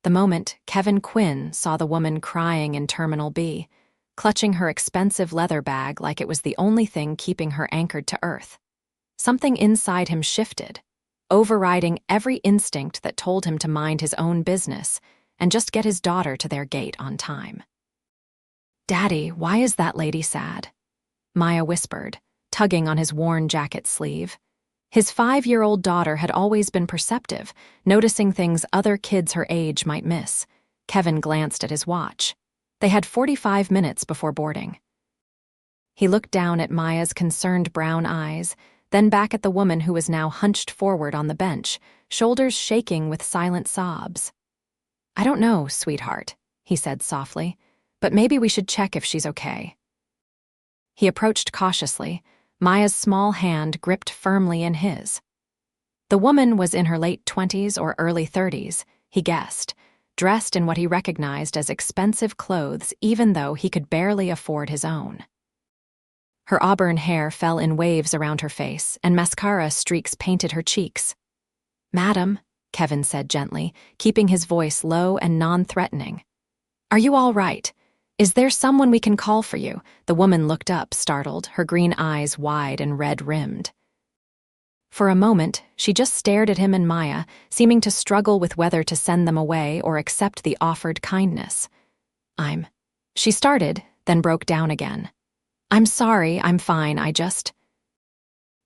The moment Quinn saw the woman crying in Terminal B, clutching her expensive leather bag like it was the only thing keeping her anchored to earth. Something inside him shifted, overriding every instinct that told him to mind his own business and just get his daughter to their gate on time. "Daddy, why is that lady sad?" Maya whispered, tugging on his worn jacket sleeve. His 5-year-old daughter had always been perceptive, noticing things other kids her age might miss. Kevin glanced at his watch. They had 45 minutes before boarding. He looked down at Maya's concerned brown eyes, then back at the woman who was now hunched forward on the bench, shoulders shaking with silent sobs. "I don't know, sweetheart," he said softly, "but maybe we should check if she's okay." He approached cautiously, Maya's small hand gripped firmly in his. The woman was in her late 20s or early 30s, he guessed, dressed in what he recognized as expensive clothes even though he could barely afford his own. Her auburn hair fell in waves around her face, and mascara streaks painted her cheeks. "Madam," Kevin said gently, keeping his voice low and non-threatening. "Are you all right? Is there someone we can call for you?" The woman looked up, startled, her green eyes wide and red-rimmed. For a moment, she just stared at him and Maya, seeming to struggle with whether to send them away or accept the offered kindness. She started, then broke down again. "I'm sorry, I'm fine,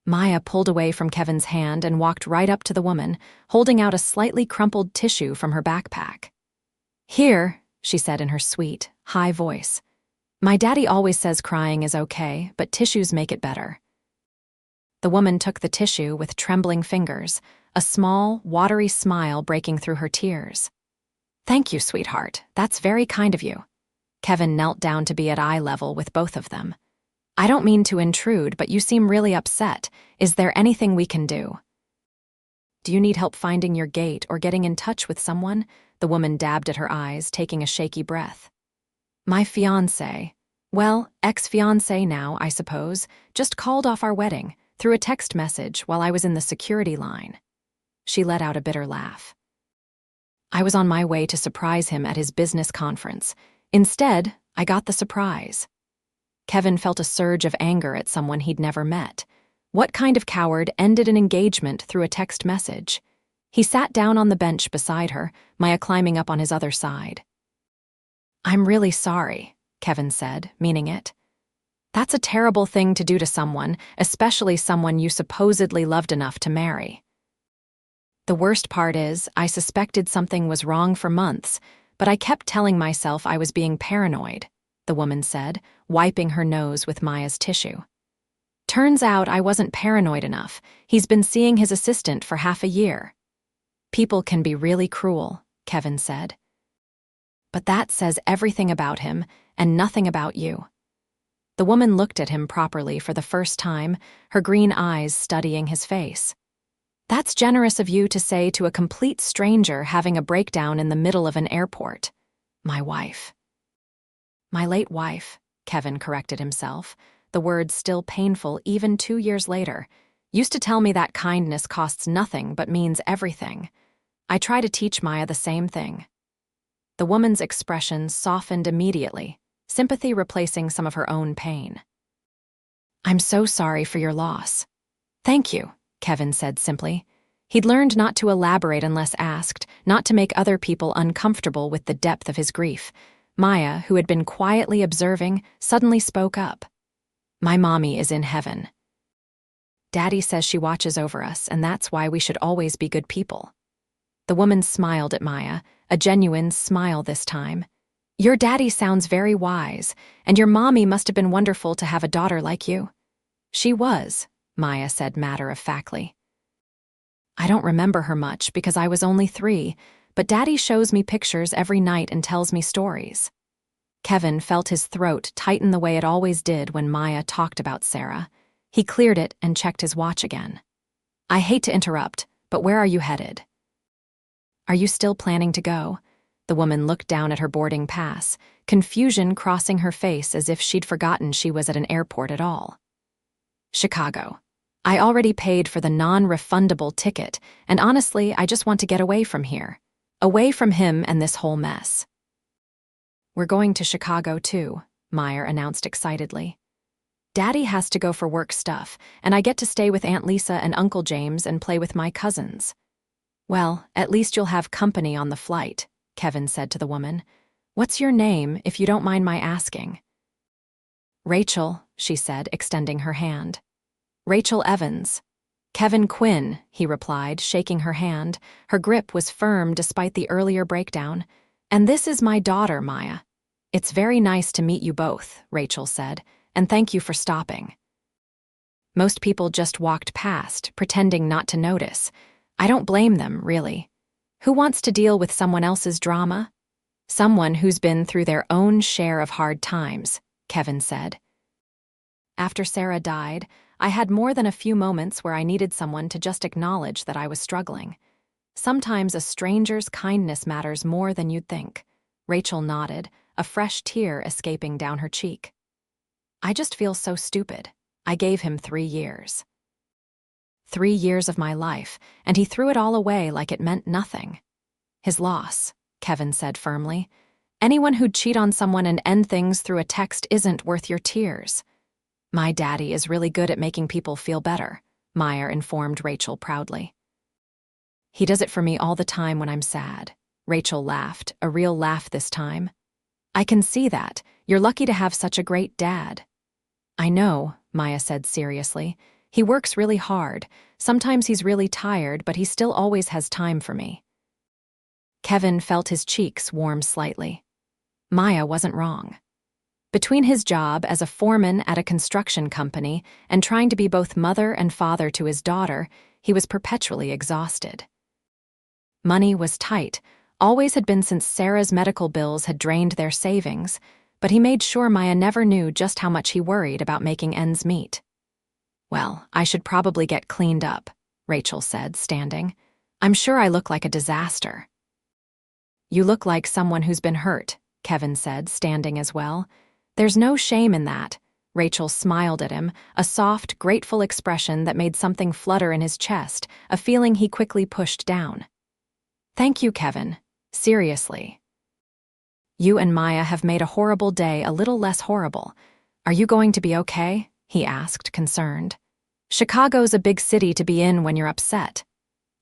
Maya pulled away from Kevin's hand and walked right up to the woman, holding out a slightly crumpled tissue from her backpack. "Here," she said in her sweet, high voice. "My daddy always says crying is okay, but tissues make it better." The woman took the tissue with trembling fingers, a small, watery smile breaking through her tears. "Thank you, sweetheart. That's very kind of you." Kevin knelt down to be at eye level with both of them. "I don't mean to intrude, but you seem really upset. Is there anything we can do?" "Do you need help finding your gate or getting in touch with someone?" The woman dabbed at her eyes, taking a shaky breath. "My fiancé, well, ex-fiancé now, I suppose, just called off our wedding through a text message while I was in the security line." She let out a bitter laugh. "I was on my way to surprise him at his business conference. Instead, I got the surprise." Kevin felt a surge of anger at someone he'd never met. What kind of coward ended an engagement through a text message? He sat down on the bench beside her, Maya climbing up on his other side. "I'm really sorry," Kevin said, meaning it. "That's a terrible thing to do to someone, especially someone you supposedly loved enough to marry." "The worst part is, I suspected something was wrong for months, but I kept telling myself I was being paranoid," the woman said, wiping her nose with Maya's tissue. "Turns out I wasn't paranoid enough. He's been seeing his assistant for half a year." "People can be really cruel," Kevin said. "But that says everything about him and nothing about you." The woman looked at him properly for the first time, her green eyes studying his face. "That's generous of you to say to a complete stranger having a breakdown in the middle of an airport. My wife." "My late wife," Kevin corrected himself, the words still painful even 2 years later, "used to tell me that kindness costs nothing but means everything. I try to teach Maya the same thing." The woman's expression softened immediately, sympathy replacing some of her own pain. "I'm so sorry for your loss." "Thank you," Kevin said simply. He'd learned not to elaborate unless asked, not to make other people uncomfortable with the depth of his grief. Maya, who had been quietly observing, suddenly spoke up. "My mommy is in heaven. Daddy says she watches over us, and that's why we should always be good people." The woman smiled at Maya, a genuine smile this time. "Your daddy sounds very wise, and your mommy must have been wonderful to have a daughter like you." "She was," Maya said matter-of-factly. "I don't remember her much because I was only 3, but Daddy shows me pictures every night and tells me stories." Kevin felt his throat tighten the way it always did when Maya talked about Sarah. He cleared it and checked his watch again. "I hate to interrupt, but where are you headed?" "Are you still planning to go?" The woman looked down at her boarding pass, confusion crossing her face as if she'd forgotten she was at an airport at all. "Chicago. I already paid for the non-refundable ticket, and honestly, I just want to get away from here." away from him and this whole mess. "We're going to Chicago too," Meyer announced excitedly. "Daddy has to go for work stuff, and I get to stay with Aunt Lisa and Uncle James and play with my cousins." "Well, at least you'll have company on the flight," Kevin said to the woman. "What's your name, if you don't mind my asking?" "Rachel," she said, extending her hand. "Rachel Evans." "Kevin Quinn," he replied, shaking her hand. Her grip was firm despite the earlier breakdown. "And this is my daughter, Maya." "It's very nice to meet you both," Rachel said, "and thank you for stopping." Most people just walked past, pretending not to notice. I don't blame them, really. Who wants to deal with someone else's drama? Someone who's been through their own share of hard times, Kevin said. After Sarah died, I had more than a few moments where I needed someone to just acknowledge that I was struggling. Sometimes a stranger's kindness matters more than you'd think. Rachel nodded, a fresh tear escaping down her cheek. "I just feel so stupid. I gave him 3 years. 3 years of my life, and he threw it all away like it meant nothing." "His loss," Kevin said firmly. "Anyone who'd cheat on someone and end things through a text isn't worth your tears." "My daddy is really good at making people feel better," Meyer informed Rachel proudly. "He does it for me all the time when I'm sad." Rachel laughed, a real laugh this time. "I can see that. You're lucky to have such a great dad." "I know," Maya said seriously. "He works really hard. Sometimes he's really tired, but he still always has time for me." Kevin felt his cheeks warm slightly. Maya wasn't wrong. Between his job as a foreman at a construction company and trying to be both mother and father to his daughter, he was perpetually exhausted. Money was tight, always had been since Sarah's medical bills had drained their savings, but he made sure Maya never knew just how much he worried about making ends meet. "Well, I should probably get cleaned up," Rachel said, standing. "I'm sure I look like a disaster." "You look like someone who's been hurt," Kevin said, standing as well. "There's no shame in that." Rachel smiled at him, a soft, grateful expression that made something flutter in his chest, a feeling he quickly pushed down. "Thank you, Kevin. Seriously. You and Maya have made a horrible day a little less horrible. Are you going to be okay?" he asked, concerned. "Chicago's a big city to be in when you're upset."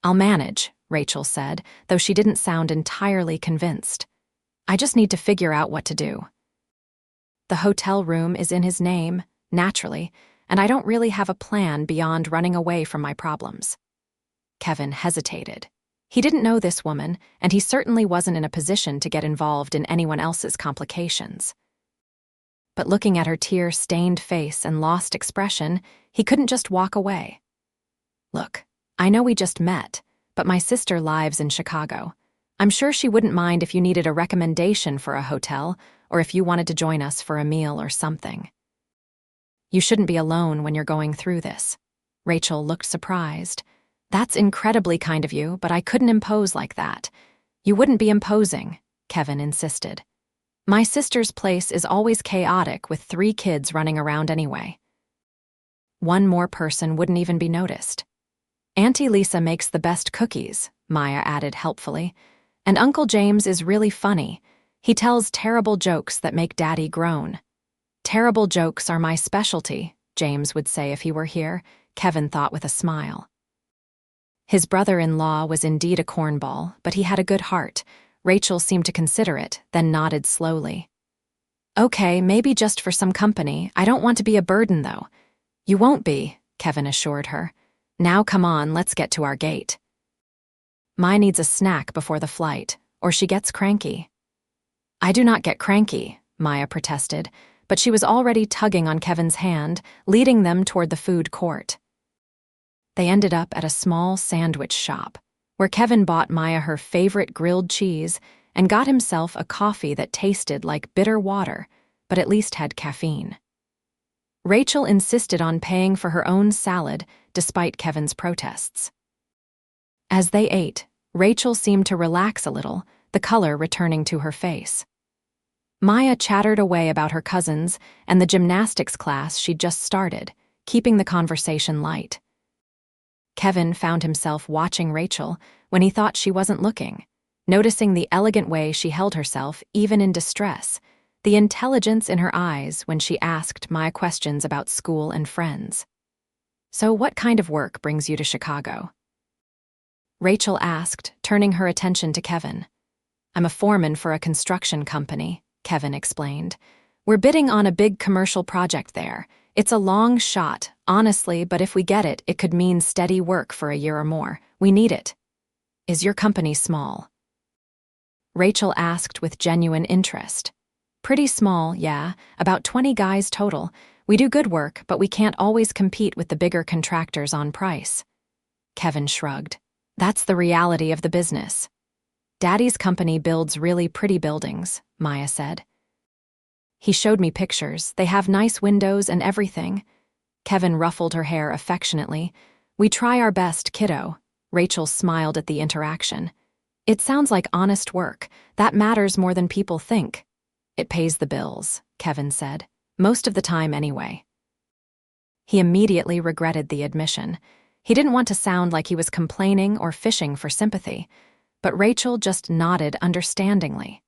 "I'll manage," Rachel said, though she didn't sound entirely convinced. "I just need to figure out what to do. The hotel room is in his name, naturally, and I don't really have a plan beyond running away from my problems." Kevin hesitated. He didn't know this woman, and he certainly wasn't in a position to get involved in anyone else's complications. But looking at her tear-stained face and lost expression, he couldn't just walk away. "Look, I know we just met, but my sister lives in Chicago. I'm sure she wouldn't mind if you needed a recommendation for a hotel or if you wanted to join us for a meal or something. You shouldn't be alone when you're going through this." Rachel looked surprised. "That's incredibly kind of you, but I couldn't impose like that." "You wouldn't be imposing," Kevin insisted. "My sister's place is always chaotic with 3 kids running around anyway. One more person wouldn't even be noticed. Auntie Lisa makes the best cookies," Maya added helpfully. "And Uncle James is really funny. He tells terrible jokes that make Daddy groan." "Terrible jokes are my specialty," James would say if he were here, Kevin thought with a smile. His brother-in-law was indeed a cornball, but he had a good heart. Rachel seemed to consider it, then nodded slowly. "Okay, maybe just for some company. I don't want to be a burden, though." "You won't be," Kevin assured her. "Now come on, let's get to our gate." "Mai needs a snack before the flight, or she gets cranky." "I do not get cranky," Maya protested, but she was already tugging on Kevin's hand, leading them toward the food court. They ended up at a small sandwich shop, where Kevin bought Maya her favorite grilled cheese and got himself a coffee that tasted like bitter water, but at least had caffeine. Rachel insisted on paying for her own salad, despite Kevin's protests. As they ate, Rachel seemed to relax a little, the color returning to her face. Maya chattered away about her cousins and the gymnastics class she'd just started, keeping the conversation light. Kevin found himself watching Rachel when he thought she wasn't looking. noticing the elegant way she held herself even in distress, the intelligence in her eyes when she asked Maya questions about school and friends. "So what kind of work brings you to Chicago?" Rachel asked, turning her attention to Kevin. "I'm a foreman for a construction company," Kevin explained. "We're bidding on a big commercial project there. It's a long shot, honestly, but if we get it, it could mean steady work for a year or more. We need it." "Is your company small?" Rachel asked with genuine interest. "Pretty small, yeah, about 20 guys total. We do good work, but we can't always compete with the bigger contractors on price." Kevin shrugged. "That's the reality of the business." "Daddy's company builds really pretty buildings," Maya said. "He showed me pictures. They have nice windows and everything." Kevin ruffled her hair affectionately. "We try our best, kiddo." Rachel smiled at the interaction. "It sounds like honest work. That matters more than people think." "It pays the bills," Kevin said. "Most of the time anyway." He immediately regretted the admission. He didn't want to sound like he was complaining or fishing for sympathy, but Rachel just nodded understandingly.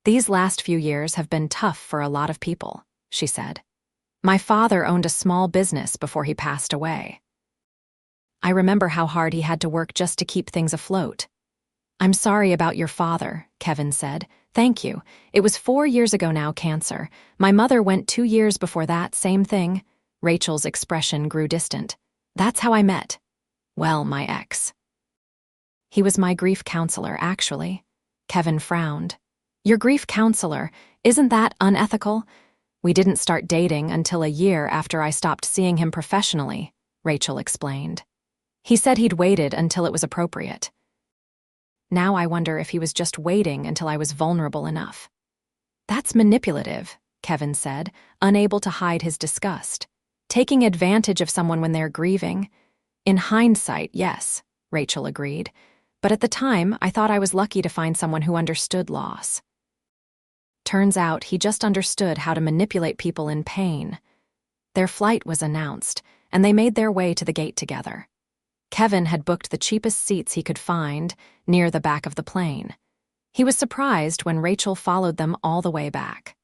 "These last few years have been tough for a lot of people," she said. "My father owned a small business before he passed away. I remember how hard he had to work just to keep things afloat." "I'm sorry about your father," Kevin said. "Thank you. It was 4 years ago now, cancer. My mother went 2 years before that, same thing." Rachel's expression grew distant. "That's how I met." "Well, my ex." "He was my grief counselor, actually." Kevin frowned. "Your grief counselor, isn't that unethical?" "We didn't start dating until a year after I stopped seeing him professionally," Rachel explained. "He said he'd waited until it was appropriate. Now I wonder if he was just waiting until I was vulnerable enough." "That's manipulative," Kevin said, unable to hide his disgust. "Taking advantage of someone when they're grieving." "In hindsight, yes," Rachel agreed. "But at the time, I thought I was lucky to find someone who understood loss." Turns out he just understood how to manipulate people in pain. Their flight was announced, and they made their way to the gate together. Kevin had booked the cheapest seats he could find, near the back of the plane. He was surprised when Rachel followed them all the way back.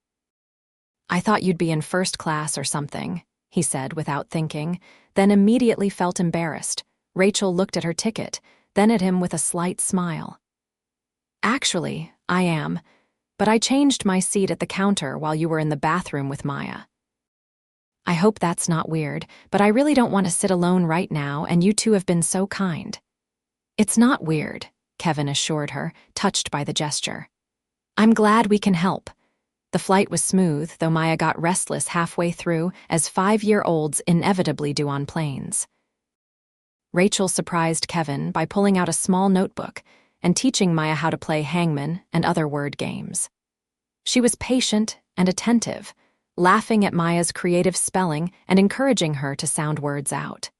"I thought you'd be in first class or something," he said without thinking, then immediately felt embarrassed. Rachel looked at her ticket, then at him with a slight smile. "Actually, I am, but I changed my seat at the counter while you were in the bathroom with Maya." "I hope that's not weird, but I really don't want to sit alone right now, and you two have been so kind." "It's not weird," Kevin assured her, touched by the gesture. "I'm glad we can help." The flight was smooth, though Maya got restless halfway through, as 5-year-olds inevitably do on planes. Rachel surprised Kevin by pulling out a small notebook and teaching Maya how to play hangman and other word games. She was patient and attentive, laughing at Maya's creative spelling and encouraging her to sound words out.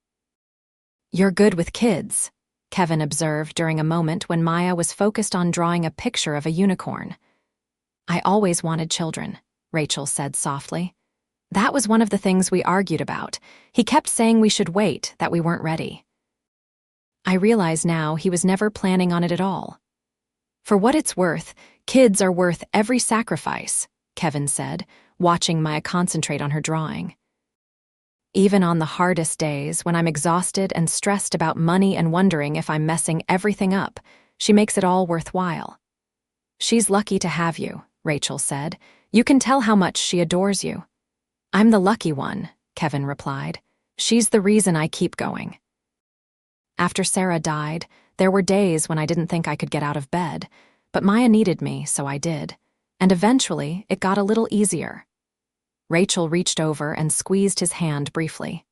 "You're good with kids," Kevin observed during a moment when Maya was focused on drawing a picture of a unicorn. "I always wanted children," Rachel said softly. "That was one of the things we argued about. He kept saying we should wait, that we weren't ready. I realize now he was never planning on it at all." "For what it's worth, kids are worth every sacrifice," Kevin said, watching Maya concentrate on her drawing. "Even on the hardest days, when I'm exhausted and stressed about money and wondering if I'm messing everything up, she makes it all worthwhile." "She's lucky to have you," Rachel said. "You can tell how much she adores you." "I'm the lucky one," Kevin replied. "She's the reason I keep going." After Sarah died, there were days when I didn't think I could get out of bed, but Maya needed me, so I did. And eventually, it got a little easier. Rachel reached over and squeezed his hand briefly.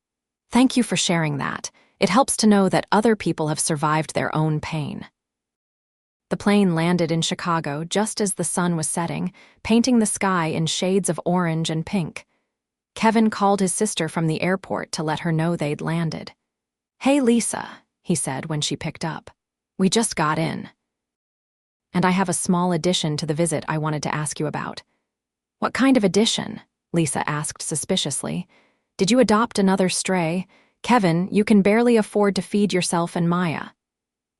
"Thank you for sharing that. It helps to know that other people have survived their own pain." The plane landed in Chicago just as the sun was setting, painting the sky in shades of orange and pink. Kevin called his sister from the airport to let her know they'd landed. "Hey, Lisa," he said when she picked up. "We just got in. And I have a small addition to the visit I wanted to ask you about." "What kind of addition?" Lisa asked suspiciously. "Did you adopt another stray? Kevin, you can barely afford to feed yourself and Maya."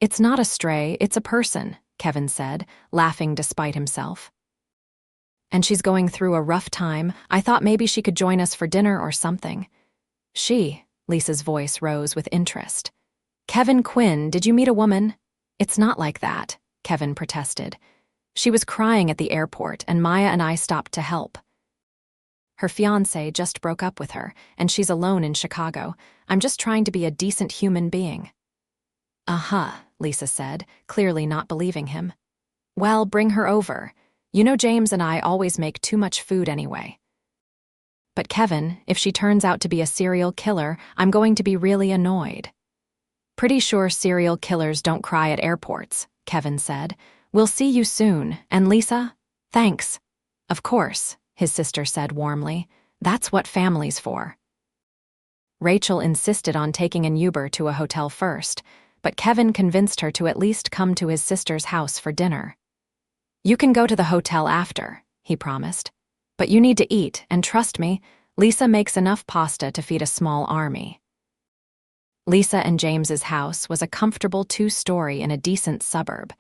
"It's not a stray, it's a person," Kevin said, laughing despite himself. And she's going through a rough time. I thought maybe she could join us for dinner or something. Lisa's voice rose with interest. Kevin Quinn, did you meet a woman? It's not like that, Kevin protested. She was crying at the airport, and Maya and I stopped to help. Her fiancé just broke up with her, and she's alone in Chicago. I'm just trying to be a decent human being. Uh-huh, Lisa said, clearly not believing him. Well, bring her over. You know James and I always make too much food anyway. But Kevin, if she turns out to be a serial killer, I'm going to be really annoyed. Pretty sure serial killers don't cry at airports, Kevin said. We'll see you soon, and Lisa? Thanks. Of course, his sister said warmly. That's what family's for. Rachel insisted on taking an Uber to a hotel first, but Kevin convinced her to at least come to his sister's house for dinner. You can go to the hotel after, he promised. But you need to eat, and trust me, Lisa makes enough pasta to feed a small army. Lisa and James's house was a comfortable 2-story in a decent suburb,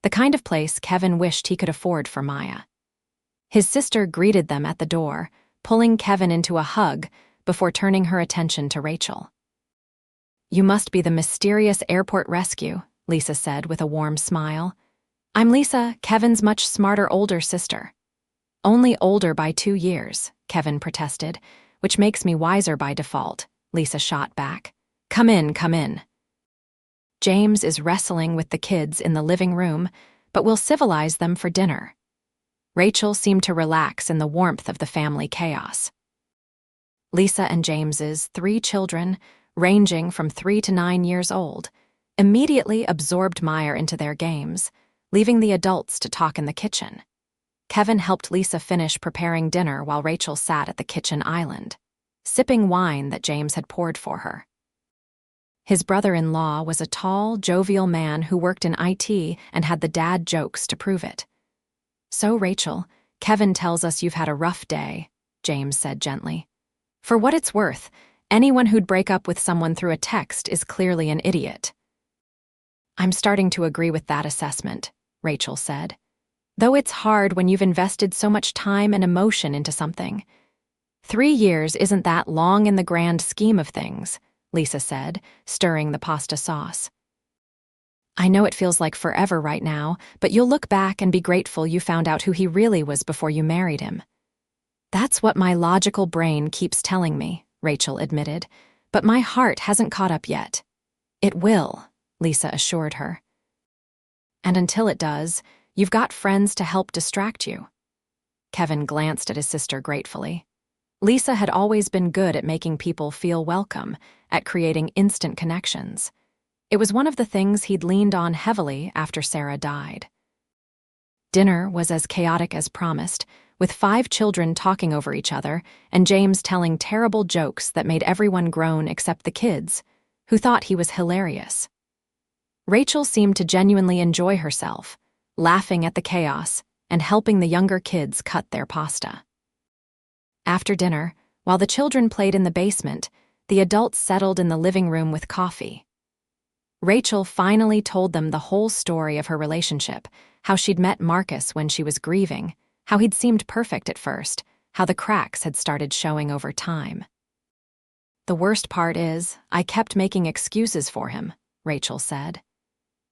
the kind of place Kevin wished he could afford for Maya. His sister greeted them at the door, pulling Kevin into a hug before turning her attention to Rachel. You must be the mysterious airport rescue, Lisa said with a warm smile. I'm Lisa, Kevin's much smarter older sister. Only older by 2 years, Kevin protested, which makes me wiser by default, Lisa shot back. Come in, come in. James is wrestling with the kids in the living room, but we'll civilize them for dinner. Rachel seemed to relax in the warmth of the family chaos. Lisa and James's 3 children, ranging from 3 to 9 years old, immediately absorbed Meyer into their games, leaving the adults to talk in the kitchen. Kevin helped Lisa finish preparing dinner while Rachel sat at the kitchen island, sipping wine that James had poured for her. His brother-in-law was a tall, jovial man who worked in IT and had the dad jokes to prove it. So, Rachel, Kevin tells us you've had a rough day, James said gently. For what it's worth, anyone who'd break up with someone through a text is clearly an idiot. I'm starting to agree with that assessment, Rachel said. Though it's hard when you've invested so much time and emotion into something. 3 years isn't that long in the grand scheme of things, Lisa said, stirring the pasta sauce. I know it feels like forever right now, but you'll look back and be grateful you found out who he really was before you married him. That's what my logical brain keeps telling me, Rachel admitted, but my heart hasn't caught up yet. It will, Lisa assured her. And until it does, you've got friends to help distract you. Kevin glanced at his sister gratefully. Lisa had always been good at making people feel welcome, at creating instant connections. It was one of the things he'd leaned on heavily after Sarah died. Dinner was as chaotic as promised, with 5 children talking over each other and James telling terrible jokes that made everyone groan except the kids, who thought he was hilarious. Rachel seemed to genuinely enjoy herself, laughing at the chaos and helping the younger kids cut their pasta. After dinner, while the children played in the basement, the adults settled in the living room with coffee. Rachel finally told them the whole story of her relationship, how she'd met Marcus when she was grieving, how he'd seemed perfect at first, how the cracks had started showing over time. The worst part is, I kept making excuses for him, Rachel said.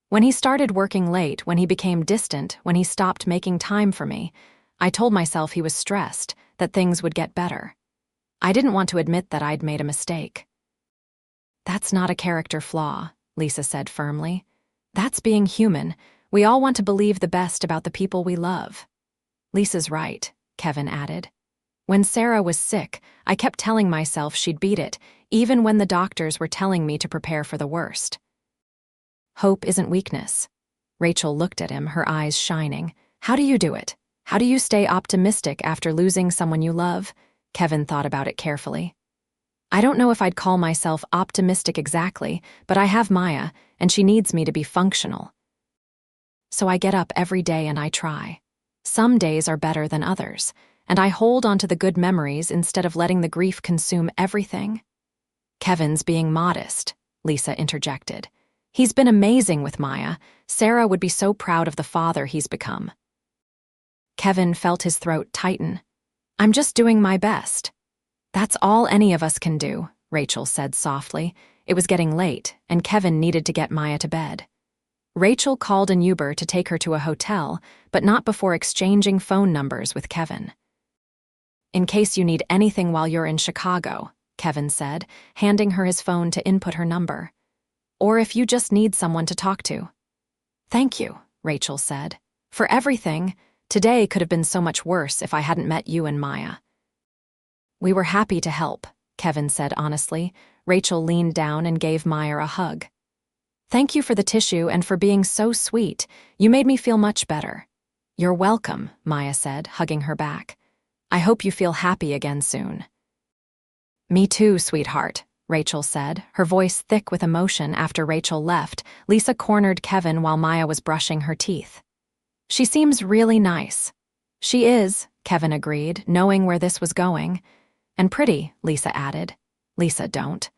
When he started working late, when he became distant, when he stopped making time for me, I told myself he was stressed, that things would get better. I didn't want to admit that I'd made a mistake. That's not a character flaw, Lisa said firmly. That's being human. We all want to believe the best about the people we love. Lisa's right, Kevin added. When Sarah was sick, I kept telling myself she'd beat it, even when the doctors were telling me to prepare for the worst. Hope isn't weakness. Rachel looked at him, her eyes shining. How do you do it? How do you stay optimistic after losing someone you love? Kevin thought about it carefully. I don't know if I'd call myself optimistic exactly, but I have Maya, and she needs me to be functional. So I get up every day and I try. Some days are better than others, and I hold on to the good memories instead of letting the grief consume everything. Kevin's being modest, Lisa interjected. He's been amazing with Maya. Sarah would be so proud of the father he's become. Kevin felt his throat tighten. I'm just doing my best. That's all any of us can do, Rachel said softly. It was getting late, and Kevin needed to get Maya to bed. Rachel called an Uber to take her to a hotel, but not before exchanging phone numbers with Kevin. In case you need anything while you're in Chicago, Kevin said, handing her his phone to input her number. Or if you just need someone to talk to. Thank you, Rachel said. For everything. Today could have been so much worse if I hadn't met you and Maya. We were happy to help, Kevin said honestly. Rachel leaned down and gave Maya a hug. Thank you for the tissue and for being so sweet. You made me feel much better. You're welcome, Maya said, hugging her back. I hope you feel happy again soon. Me too, sweetheart, Rachel said, her voice thick with emotion. After Rachel left, Lisa cornered Kevin while Maya was brushing her teeth. She seems really nice. She is, Kevin agreed, knowing where this was going. And pretty, Lisa added. Lisa, don't.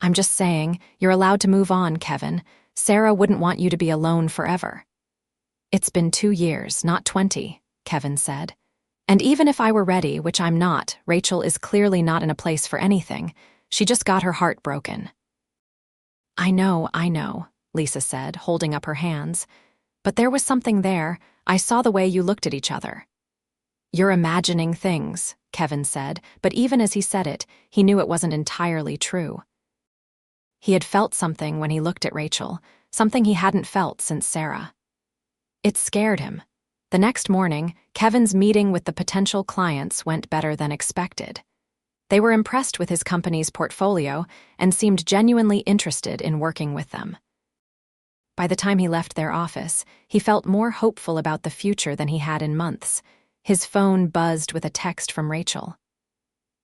I'm just saying, you're allowed to move on, Kevin. Sarah wouldn't want you to be alone forever. It's been 2 years, not 20, Kevin said. And even if I were ready, which I'm not, Rachel is clearly not in a place for anything. She just got her heart broken. I know, Lisa said, holding up her hands. But there was something there. I saw the way you looked at each other. You're imagining things, Kevin said, but even as he said it, he knew it wasn't entirely true. He had felt something when he looked at Rachel, something he hadn't felt since Sarah. It scared him. The next morning, Kevin's meeting with the potential clients went better than expected. They were impressed with his company's portfolio and seemed genuinely interested in working with them. By the time he left their office, he felt more hopeful about the future than he had in months. His phone buzzed with a text from Rachel.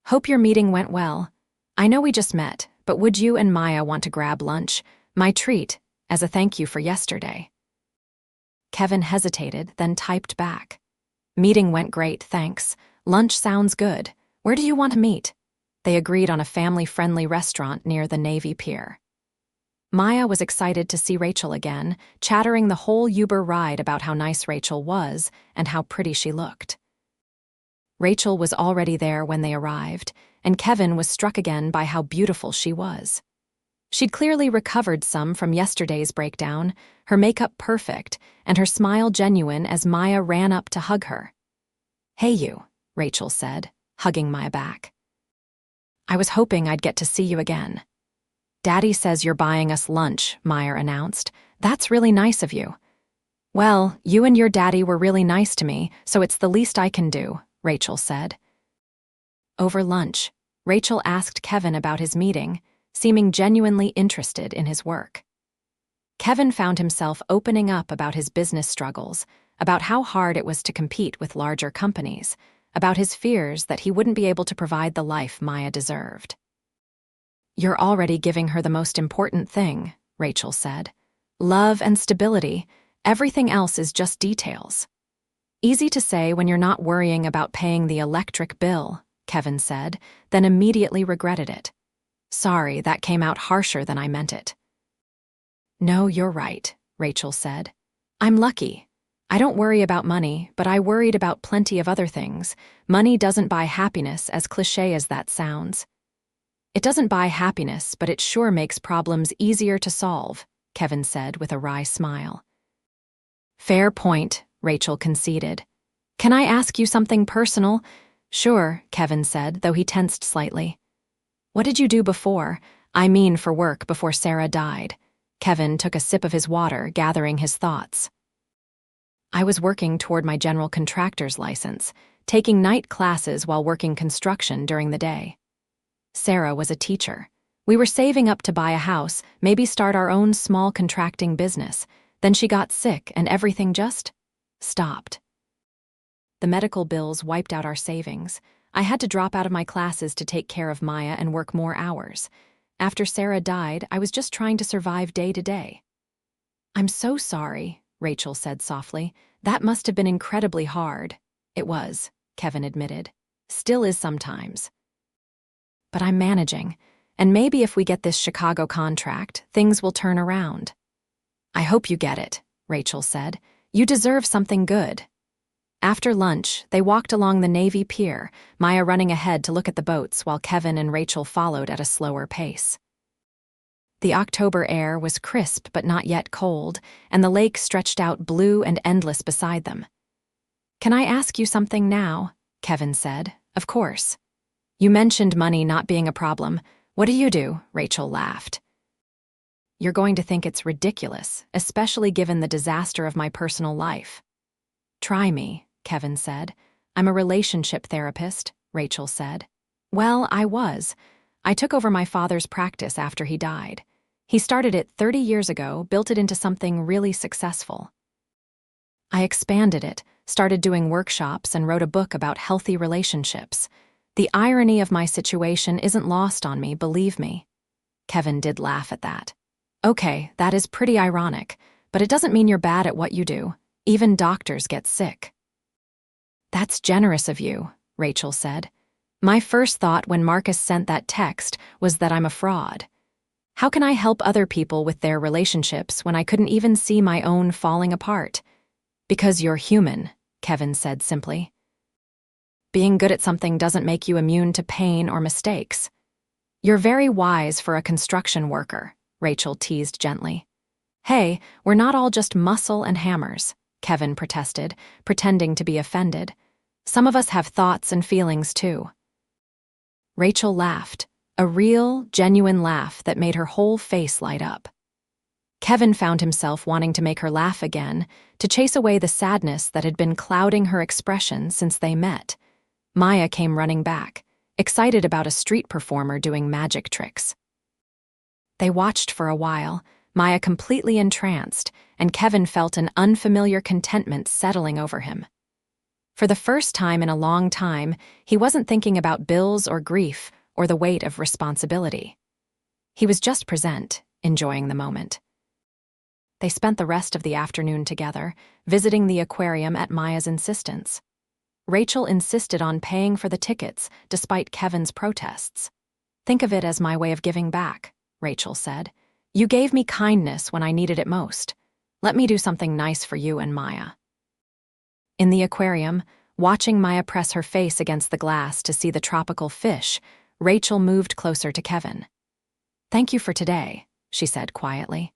Hope your meeting went well. I know we just met, but would you and Maya want to grab lunch? My treat, as a thank you for yesterday. Kevin hesitated, then typed back. Meeting went great, thanks. Lunch sounds good. Where do you want to meet? They agreed on a family-friendly restaurant near the Navy Pier. Maya was excited to see Rachel again, chattering the whole Uber ride about how nice Rachel was and how pretty she looked. Rachel was already there when they arrived, and Kevin was struck again by how beautiful she was. She'd clearly recovered some from yesterday's breakdown, her makeup perfect, and her smile genuine as Maya ran up to hug her. Hey you, Rachel said, hugging Maya back. I was hoping I'd get to see you again. Daddy says you're buying us lunch, Maya announced. That's really nice of you. Well, you and your daddy were really nice to me, so it's the least I can do, Rachel said. Over lunch, Rachel asked Kevin about his meeting, seeming genuinely interested in his work. Kevin found himself opening up about his business struggles, about how hard it was to compete with larger companies, about his fears that he wouldn't be able to provide the life Maya deserved. You're already giving her the most important thing, Rachel said. Love and stability, everything else is just details. Easy to say when you're not worrying about paying the electric bill, Kevin said, then immediately regretted it. Sorry, that came out harsher than I meant it. No, you're right, Rachel said. I'm lucky. I don't worry about money, but I worried about plenty of other things. Money doesn't buy happiness, as cliché as that sounds. It doesn't buy happiness, but it sure makes problems easier to solve, Kevin said with a wry smile. Fair point, Rachel conceded. Can I ask you something personal? Sure, Kevin said, though he tensed slightly. What did you do before? I mean for work before Sarah died. Kevin took a sip of his water, gathering his thoughts. I was working toward my general contractor's license, taking night classes while working construction during the day. Sarah was a teacher. We were saving up to buy a house, maybe start our own small contracting business. Then she got sick and everything just stopped. The medical bills wiped out our savings. I had to drop out of my classes to take care of Maya and work more hours. After Sarah died, I was just trying to survive day to day. I'm so sorry, Rachel said softly. That must have been incredibly hard. It was, Kevin admitted. Still is sometimes. But I'm managing, And maybe if we get this Chicago contract, things will turn around. I hope you get it, Rachel said. You deserve something good. After lunch, they walked along the Navy Pier, Maya running ahead to look at the boats while Kevin and Rachel followed at a slower pace. The October air was crisp but not yet cold, and the lake stretched out blue and endless beside them. Can I ask you something now? Kevin said. Of course. You mentioned money not being a problem. What do you do? Rachel laughed. You're going to think it's ridiculous, especially given the disaster of my personal life. Try me, Kevin said. I'm a relationship therapist, Rachel said. Well, I was. I took over my father's practice after he died. He started it 30 years ago, built it into something really successful. I expanded it, started doing workshops, and wrote a book about healthy relationships. The irony of my situation isn't lost on me, believe me. Kevin did laugh at that. Okay, that is pretty ironic, but it doesn't mean you're bad at what you do. Even doctors get sick. That's generous of you, Rachel said. My first thought when Marcus sent that text was that I'm a fraud. How can I help other people with their relationships when I couldn't even see my own falling apart? Because you're human, Kevin said simply. Being good at something doesn't make you immune to pain or mistakes. You're very wise for a construction worker, Rachel teased gently. Hey, we're not all just muscle and hammers, Kevin protested, pretending to be offended. Some of us have thoughts and feelings too. Rachel laughed, a real, genuine laugh that made her whole face light up. Kevin found himself wanting to make her laugh again, to chase away the sadness that had been clouding her expression since they met. Maya came running back, excited about a street performer doing magic tricks. They watched for a while, Maya completely entranced, and Kevin felt an unfamiliar contentment settling over him. For the first time in a long time, he wasn't thinking about bills or grief or the weight of responsibility. He was just present, enjoying the moment. They spent the rest of the afternoon together, visiting the aquarium at Maya's insistence. Rachel insisted on paying for the tickets, despite Kevin's protests. Think of it as my way of giving back, Rachel said. You gave me kindness when I needed it most. Let me do something nice for you and Maya. In the aquarium, watching Maya press her face against the glass to see the tropical fish, Rachel moved closer to Kevin. Thank you for today, she said quietly.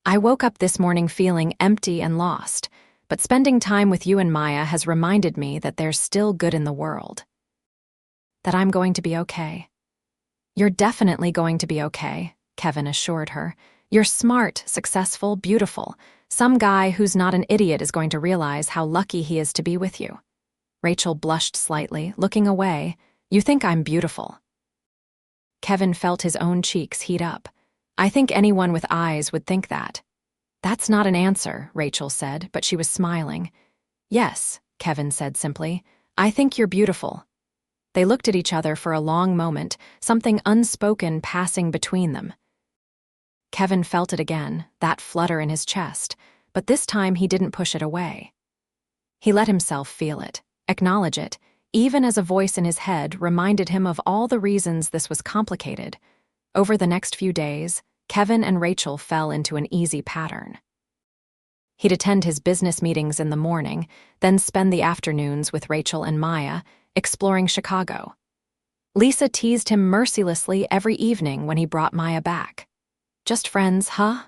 I woke up this morning feeling empty and lost, but spending time with you and Maya has reminded me that there's still good in the world. That I'm going to be okay. You're definitely going to be okay, Kevin assured her. You're smart, successful, beautiful. Some guy who's not an idiot is going to realize how lucky he is to be with you. Rachel blushed slightly, looking away. You think I'm beautiful. Kevin felt his own cheeks heat up. I think anyone with eyes would think that. That's not an answer, Rachel said, but she was smiling. Yes, Kevin said simply. I think you're beautiful. They looked at each other for a long moment, something unspoken passing between them. Kevin felt it again, that flutter in his chest, but this time he didn't push it away. He let himself feel it, acknowledge it, even as a voice in his head reminded him of all the reasons this was complicated. Over the next few days, Kevin and Rachel fell into an easy pattern. He'd attend his business meetings in the morning, then spend the afternoons with Rachel and Maya, exploring Chicago. Lisa teased him mercilessly every evening when he brought Maya back. Just friends, huh?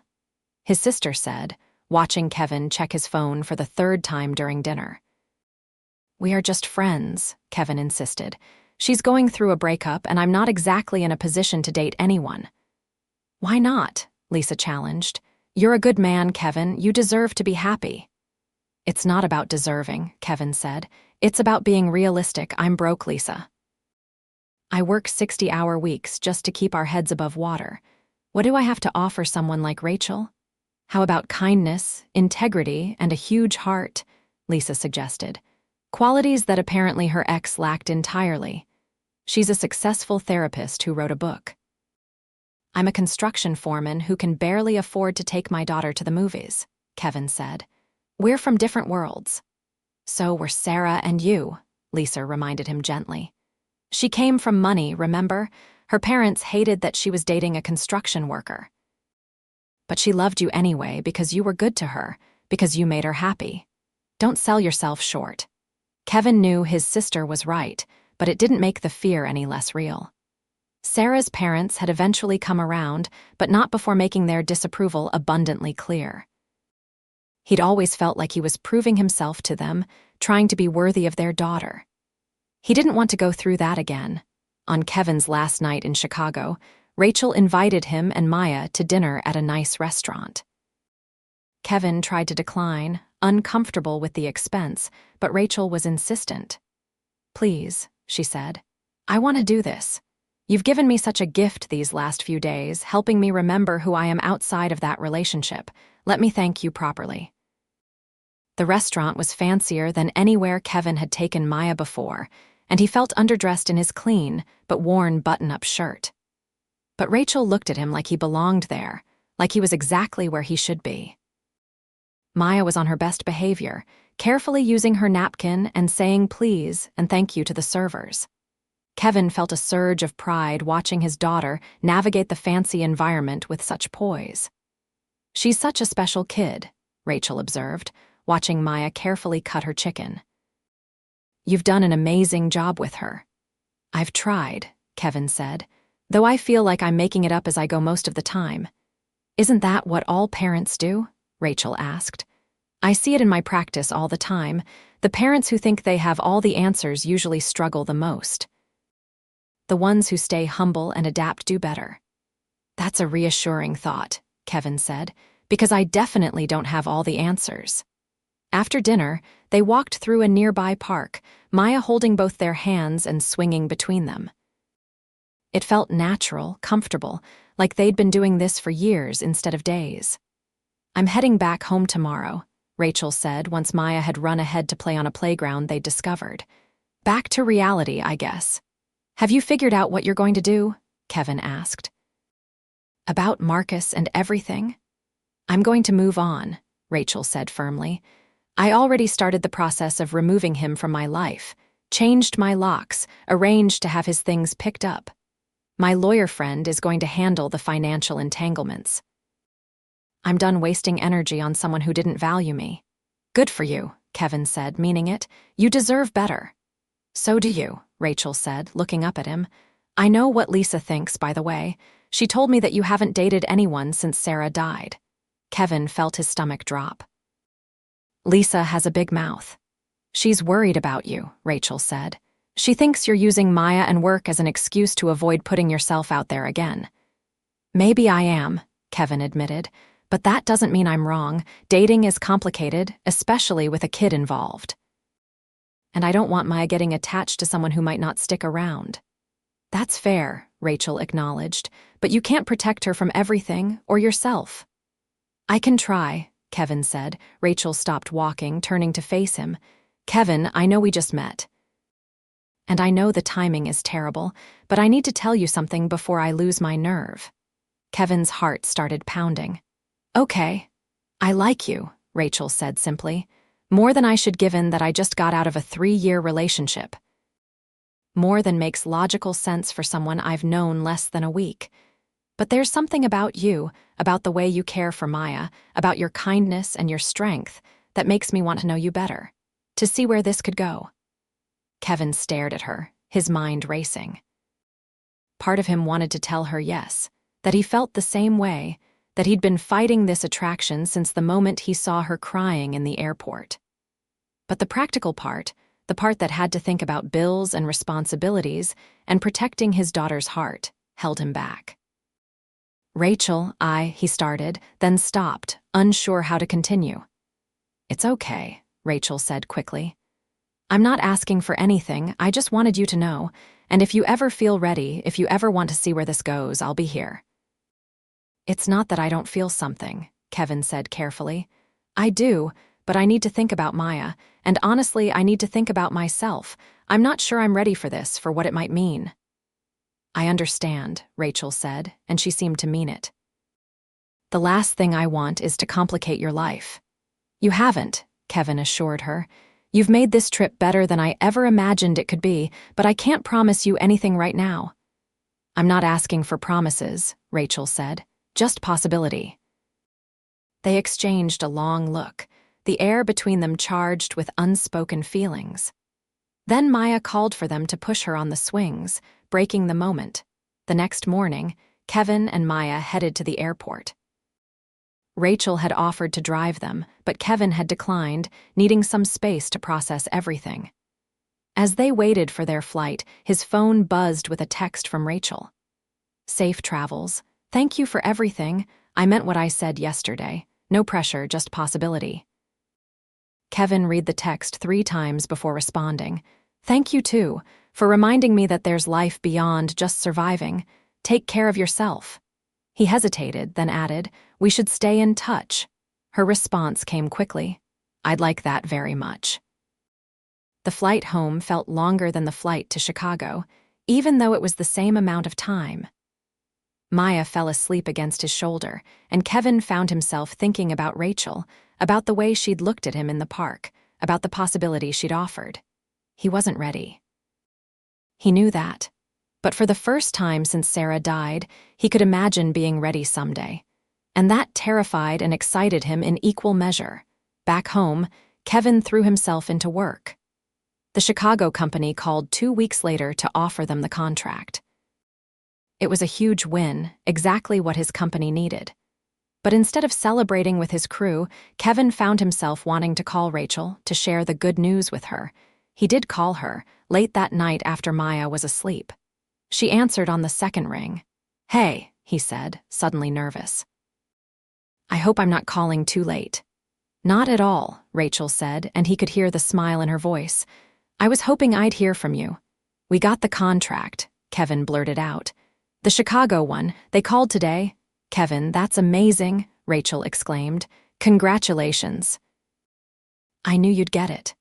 His sister said, watching Kevin check his phone for the third time during dinner. We are just friends, Kevin insisted. She's going through a breakup, and I'm not exactly in a position to date anyone. Why not? Lisa challenged. You're a good man, Kevin. You deserve to be happy. It's not about deserving, Kevin said. It's about being realistic. I'm broke, Lisa. I work 60-hour weeks just to keep our heads above water. What do I have to offer someone like Rachel? How about kindness, integrity, and a huge heart? Lisa suggested. Qualities that apparently her ex lacked entirely. She's a successful therapist who wrote a book. I'm a construction foreman who can barely afford to take my daughter to the movies, Kevin said. We're from different worlds. So were Sarah and you, Lisa reminded him gently. She came from money, remember? Her parents hated that she was dating a construction worker. But she loved you anyway because you were good to her, because you made her happy. Don't sell yourself short. Kevin knew his sister was right, but it didn't make the fear any less real. Sarah's parents had eventually come around, but not before making their disapproval abundantly clear. He'd always felt like he was proving himself to them, trying to be worthy of their daughter. He didn't want to go through that again. On Kevin's last night in Chicago, Rachel invited him and Maya to dinner at a nice restaurant. Kevin tried to decline, uncomfortable with the expense, but Rachel was insistent. "Please," she said, "I want to do this. You've given me such a gift these last few days, helping me remember who I am outside of that relationship. Let me thank you properly." The restaurant was fancier than anywhere Kevin had taken Maya before, and he felt underdressed in his clean but worn button-up shirt. But Rachel looked at him like he belonged there, like he was exactly where he should be. Maya was on her best behavior, carefully using her napkin and saying please and thank you to the servers. Kevin felt a surge of pride watching his daughter navigate the fancy environment with such poise. "She's such a special kid," Rachel observed, watching Maya carefully cut her chicken. "You've done an amazing job with her." "I've tried," Kevin said, "though I feel like I'm making it up as I go most of the time." "Isn't that what all parents do?" Rachel asked. "I see it in my practice all the time. The parents who think they have all the answers usually struggle the most. The ones who stay humble and adapt do better." "That's a reassuring thought," Kevin said, "because I definitely don't have all the answers." After dinner, they walked through a nearby park, Maya holding both their hands and swinging between them. It felt natural, comfortable, like they'd been doing this for years instead of days. "I'm heading back home tomorrow," Rachel said once Maya had run ahead to play on a playground they'd discovered. "Back to reality, I guess." "Have you figured out what you're going to do?" Kevin asked. "About Marcus and everything?" "I'm going to move on," Rachel said firmly. "I already started the process of removing him from my life, changed my locks, arranged to have his things picked up. My lawyer friend is going to handle the financial entanglements. I'm done wasting energy on someone who didn't value me." "Good for you," Kevin said, meaning it. "You deserve better." "So do you," Rachel said, looking up at him. "I know what Lisa thinks, by the way. She told me that you haven't dated anyone since Sarah died." Kevin felt his stomach drop. "Lisa has a big mouth." "She's worried about you," Rachel said. "She thinks you're using Maya and work as an excuse to avoid putting yourself out there again." "Maybe I am," Kevin admitted, "but that doesn't mean I'm wrong. Dating is complicated, especially with a kid involved. And I don't want Maya getting attached to someone who might not stick around." "That's fair," Rachel acknowledged, "but you can't protect her from everything or yourself." "I can try," Kevin said. Rachel stopped walking, turning to face him. "Kevin, I know we just met. And I know the timing is terrible, but I need to tell you something before I lose my nerve." Kevin's heart started pounding. "Okay. I like you," Rachel said simply. "More than I should, given that I just got out of a 3-year relationship. More than makes logical sense for someone I've known less than a week. But there's something about you, about the way you care for Maya, about your kindness and your strength, that makes me want to know you better, to see where this could go." Kevin stared at her, his mind racing. Part of him wanted to tell her yes, that he felt the same way, that he'd been fighting this attraction since the moment he saw her crying in the airport. But the practical part, the part that had to think about bills and responsibilities and protecting his daughter's heart, held him back. "Rachel, he started, then stopped, unsure how to continue. "It's okay," Rachel said quickly. "I'm not asking for anything, I just wanted you to know, and if you ever feel ready, if you ever want to see where this goes, I'll be here." "It's not that I don't feel something," Kevin said carefully. "I do, but I need to think about Maya, and honestly, I need to think about myself. I'm not sure I'm ready for this, for what it might mean." "I understand," Rachel said, and she seemed to mean it. "The last thing I want is to complicate your life." "You haven't," Kevin assured her. "You've made this trip better than I ever imagined it could be, but I can't promise you anything right now." I'm not asking for promises, Rachel said. Just possibility. They exchanged a long look, the air between them charged with unspoken feelings. Then Maya called for them to push her on the swings, breaking the moment. The next morning, Kevin and Maya headed to the airport. Rachel had offered to drive them, but Kevin had declined, needing some space to process everything. As they waited for their flight, his phone buzzed with a text from Rachel. Safe travels. Thank you for everything. I meant what I said yesterday. No pressure, just possibility. Kevin read the text 3 times before responding. Thank you too, for reminding me that there's life beyond just surviving. Take care of yourself. He hesitated, then added, we should stay in touch. Her response came quickly. I'd like that very much. The flight home felt longer than the flight to Chicago, even though it was the same amount of time. Maya fell asleep against his shoulder, and Kevin found himself thinking about Rachel, about the way she'd looked at him in the park, about the possibility she'd offered. He wasn't ready. He knew that. But for the first time since Sarah died, he could imagine being ready someday. And that terrified and excited him in equal measure. Back home, Kevin threw himself into work. The Chicago company called 2 weeks later to offer them the contract. It was a huge win, exactly what his company needed. But instead of celebrating with his crew, Kevin found himself wanting to call Rachel to share the good news with her. He did call her, late that night after Maya was asleep. She answered on the second ring. Hey, he said, suddenly nervous. I hope I'm not calling too late. Not at all, Rachel said, and he could hear the smile in her voice. I was hoping I'd hear from you. We got the contract, Kevin blurted out. The Chicago one, they called today. Kevin, that's amazing, Rachel exclaimed. Congratulations. I knew you'd get it.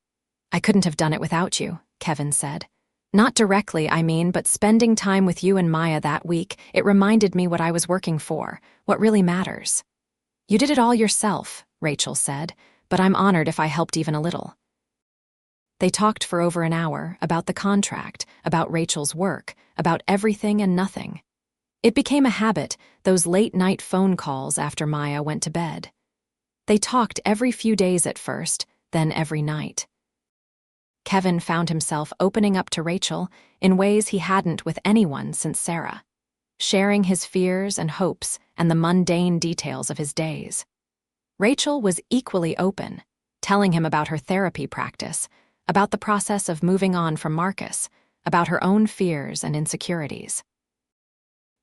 I couldn't have done it without you, Kevin said. Not directly, I mean, but spending time with you and Maya that week, it reminded me what I was working for, what really matters. You did it all yourself, Rachel said, but I'm honored if I helped even a little. They talked for over an hour about the contract, about Rachel's work, about everything and nothing. It became a habit, those late-night phone calls after Maya went to bed. They talked every few days at first, then every night. Kevin found himself opening up to Rachel in ways he hadn't with anyone since Sarah, sharing his fears and hopes and the mundane details of his days. Rachel was equally open, telling him about her therapy practice, about the process of moving on from Marcus, about her own fears and insecurities.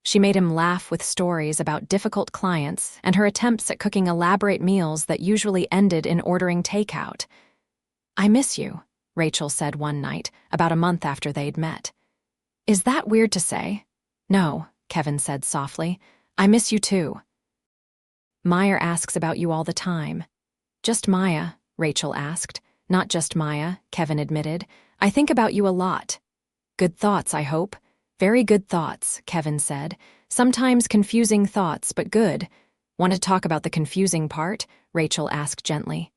She made him laugh with stories about difficult clients and her attempts at cooking elaborate meals that usually ended in ordering takeout. I miss you, Rachel said one night, about a month after they'd met. Is that weird to say? No, Kevin said softly. I miss you too. Maya asks about you all the time. Just Maya, Rachel asked. Not just Maya, Kevin admitted. I think about you a lot. Good thoughts, I hope. Very good thoughts, Kevin said. Sometimes confusing thoughts, but good. Want to talk about the confusing part? Rachel asked gently.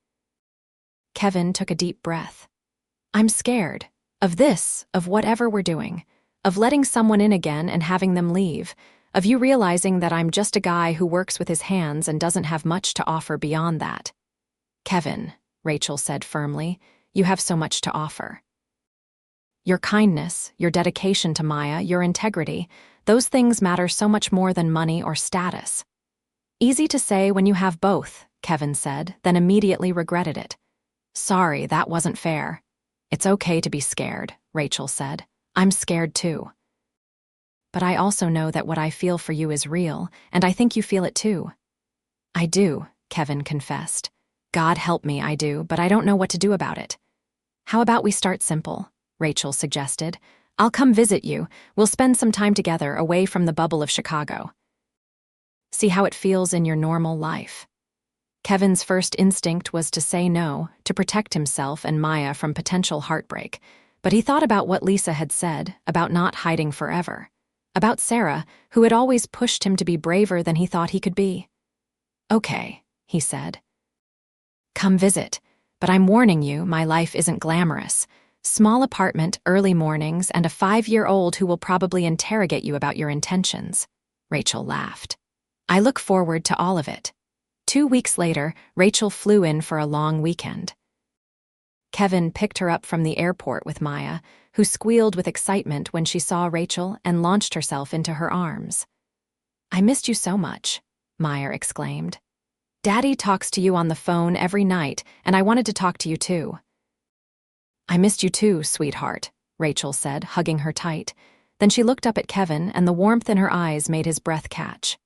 Kevin took a deep breath. I'm scared. Of this, of whatever we're doing. Of letting someone in again and having them leave. Of you realizing that I'm just a guy who works with his hands and doesn't have much to offer beyond that. Kevin, Rachel said firmly, you have so much to offer. Your kindness, your dedication to Maya, your integrity, those things matter so much more than money or status. Easy to say when you have both, Kevin said, then immediately regretted it. Sorry, that wasn't fair. It's okay to be scared, Rachel said. I'm scared too. But I also know that what I feel for you is real, and I think you feel it too. I do, Kevin confessed. God help me, I do, but I don't know what to do about it. How about we start simple? Rachel suggested. I'll come visit you. We'll spend some time together away from the bubble of Chicago. See how it feels in your normal life. Kevin's first instinct was to say no, to protect himself and Maya from potential heartbreak, but he thought about what Lisa had said, about not hiding forever, about Sarah, who had always pushed him to be braver than he thought he could be. Okay, he said. Come visit, but I'm warning you, my life isn't glamorous. Small apartment, early mornings, and a 5-year-old who will probably interrogate you about your intentions. Rachel laughed. I look forward to all of it. 2 weeks later, Rachel flew in for a long weekend. Kevin picked her up from the airport with Maya, who squealed with excitement when she saw Rachel and launched herself into her arms. I missed you so much, Maya exclaimed. Daddy talks to you on the phone every night, and I wanted to talk to you too. I missed you too, sweetheart, Rachel said, hugging her tight. Then she looked up at Kevin, and the warmth in her eyes made his breath catch.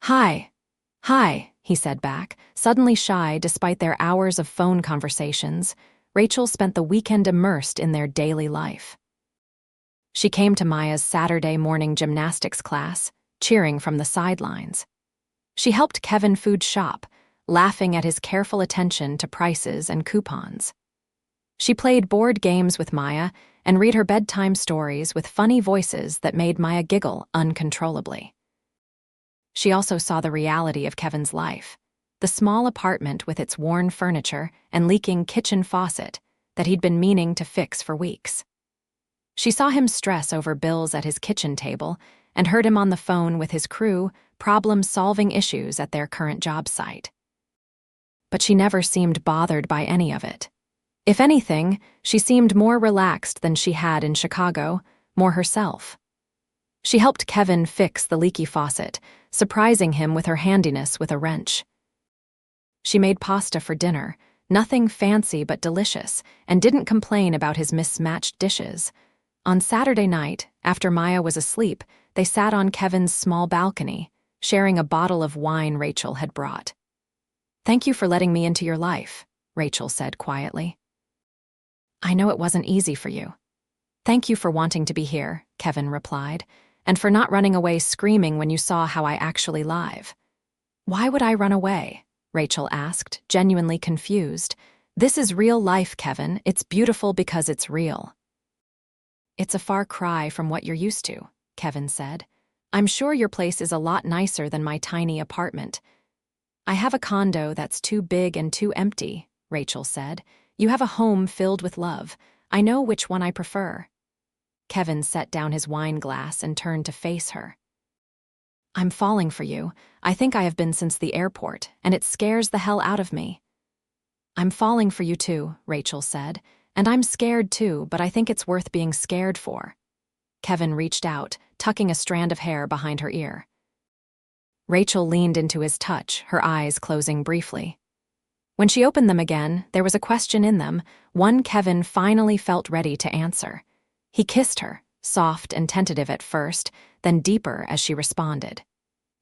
Hi, he said back, suddenly shy despite their hours of phone conversations. Rachel spent the weekend immersed in their daily life. She came to Maya's Saturday morning gymnastics class, cheering from the sidelines. She helped Kevin food shop, laughing at his careful attention to prices and coupons. She played board games with Maya and read her bedtime stories with funny voices that made Maya giggle uncontrollably. She also saw the reality of Kevin's life, the small apartment with its worn furniture and leaking kitchen faucet that he'd been meaning to fix for weeks. She saw him stress over bills at his kitchen table and heard him on the phone with his crew, problem-solving issues at their current job site. But she never seemed bothered by any of it. If anything, she seemed more relaxed than she had in Chicago, more herself. She helped Kevin fix the leaky faucet, surprising him with her handiness with a wrench. She made pasta for dinner, nothing fancy but delicious, and didn't complain about his mismatched dishes. On Saturday night, after Maya was asleep, they sat on Kevin's small balcony, sharing a bottle of wine Rachel had brought. Thank you for letting me into your life, Rachel said quietly. I know it wasn't easy for you. Thank you for wanting to be here, Kevin replied, and for not running away screaming when you saw how I actually live. Why would I run away? Rachel asked, genuinely confused. This is real life, Kevin. It's beautiful because it's real. It's a far cry from what you're used to, Kevin said. I'm sure your place is a lot nicer than my tiny apartment. I have a condo that's too big and too empty, Rachel said. You have a home filled with love. I know which one I prefer. Kevin set down his wine glass and turned to face her. I'm falling for you. I think I have been since the airport, and it scares the hell out of me. I'm falling for you too, Rachel said, and I'm scared too, but I think it's worth being scared for. Kevin reached out, tucking a strand of hair behind her ear. Rachel leaned into his touch, her eyes closing briefly. When she opened them again, there was a question in them, one Kevin finally felt ready to answer. He kissed her, soft and tentative at first, then deeper as she responded.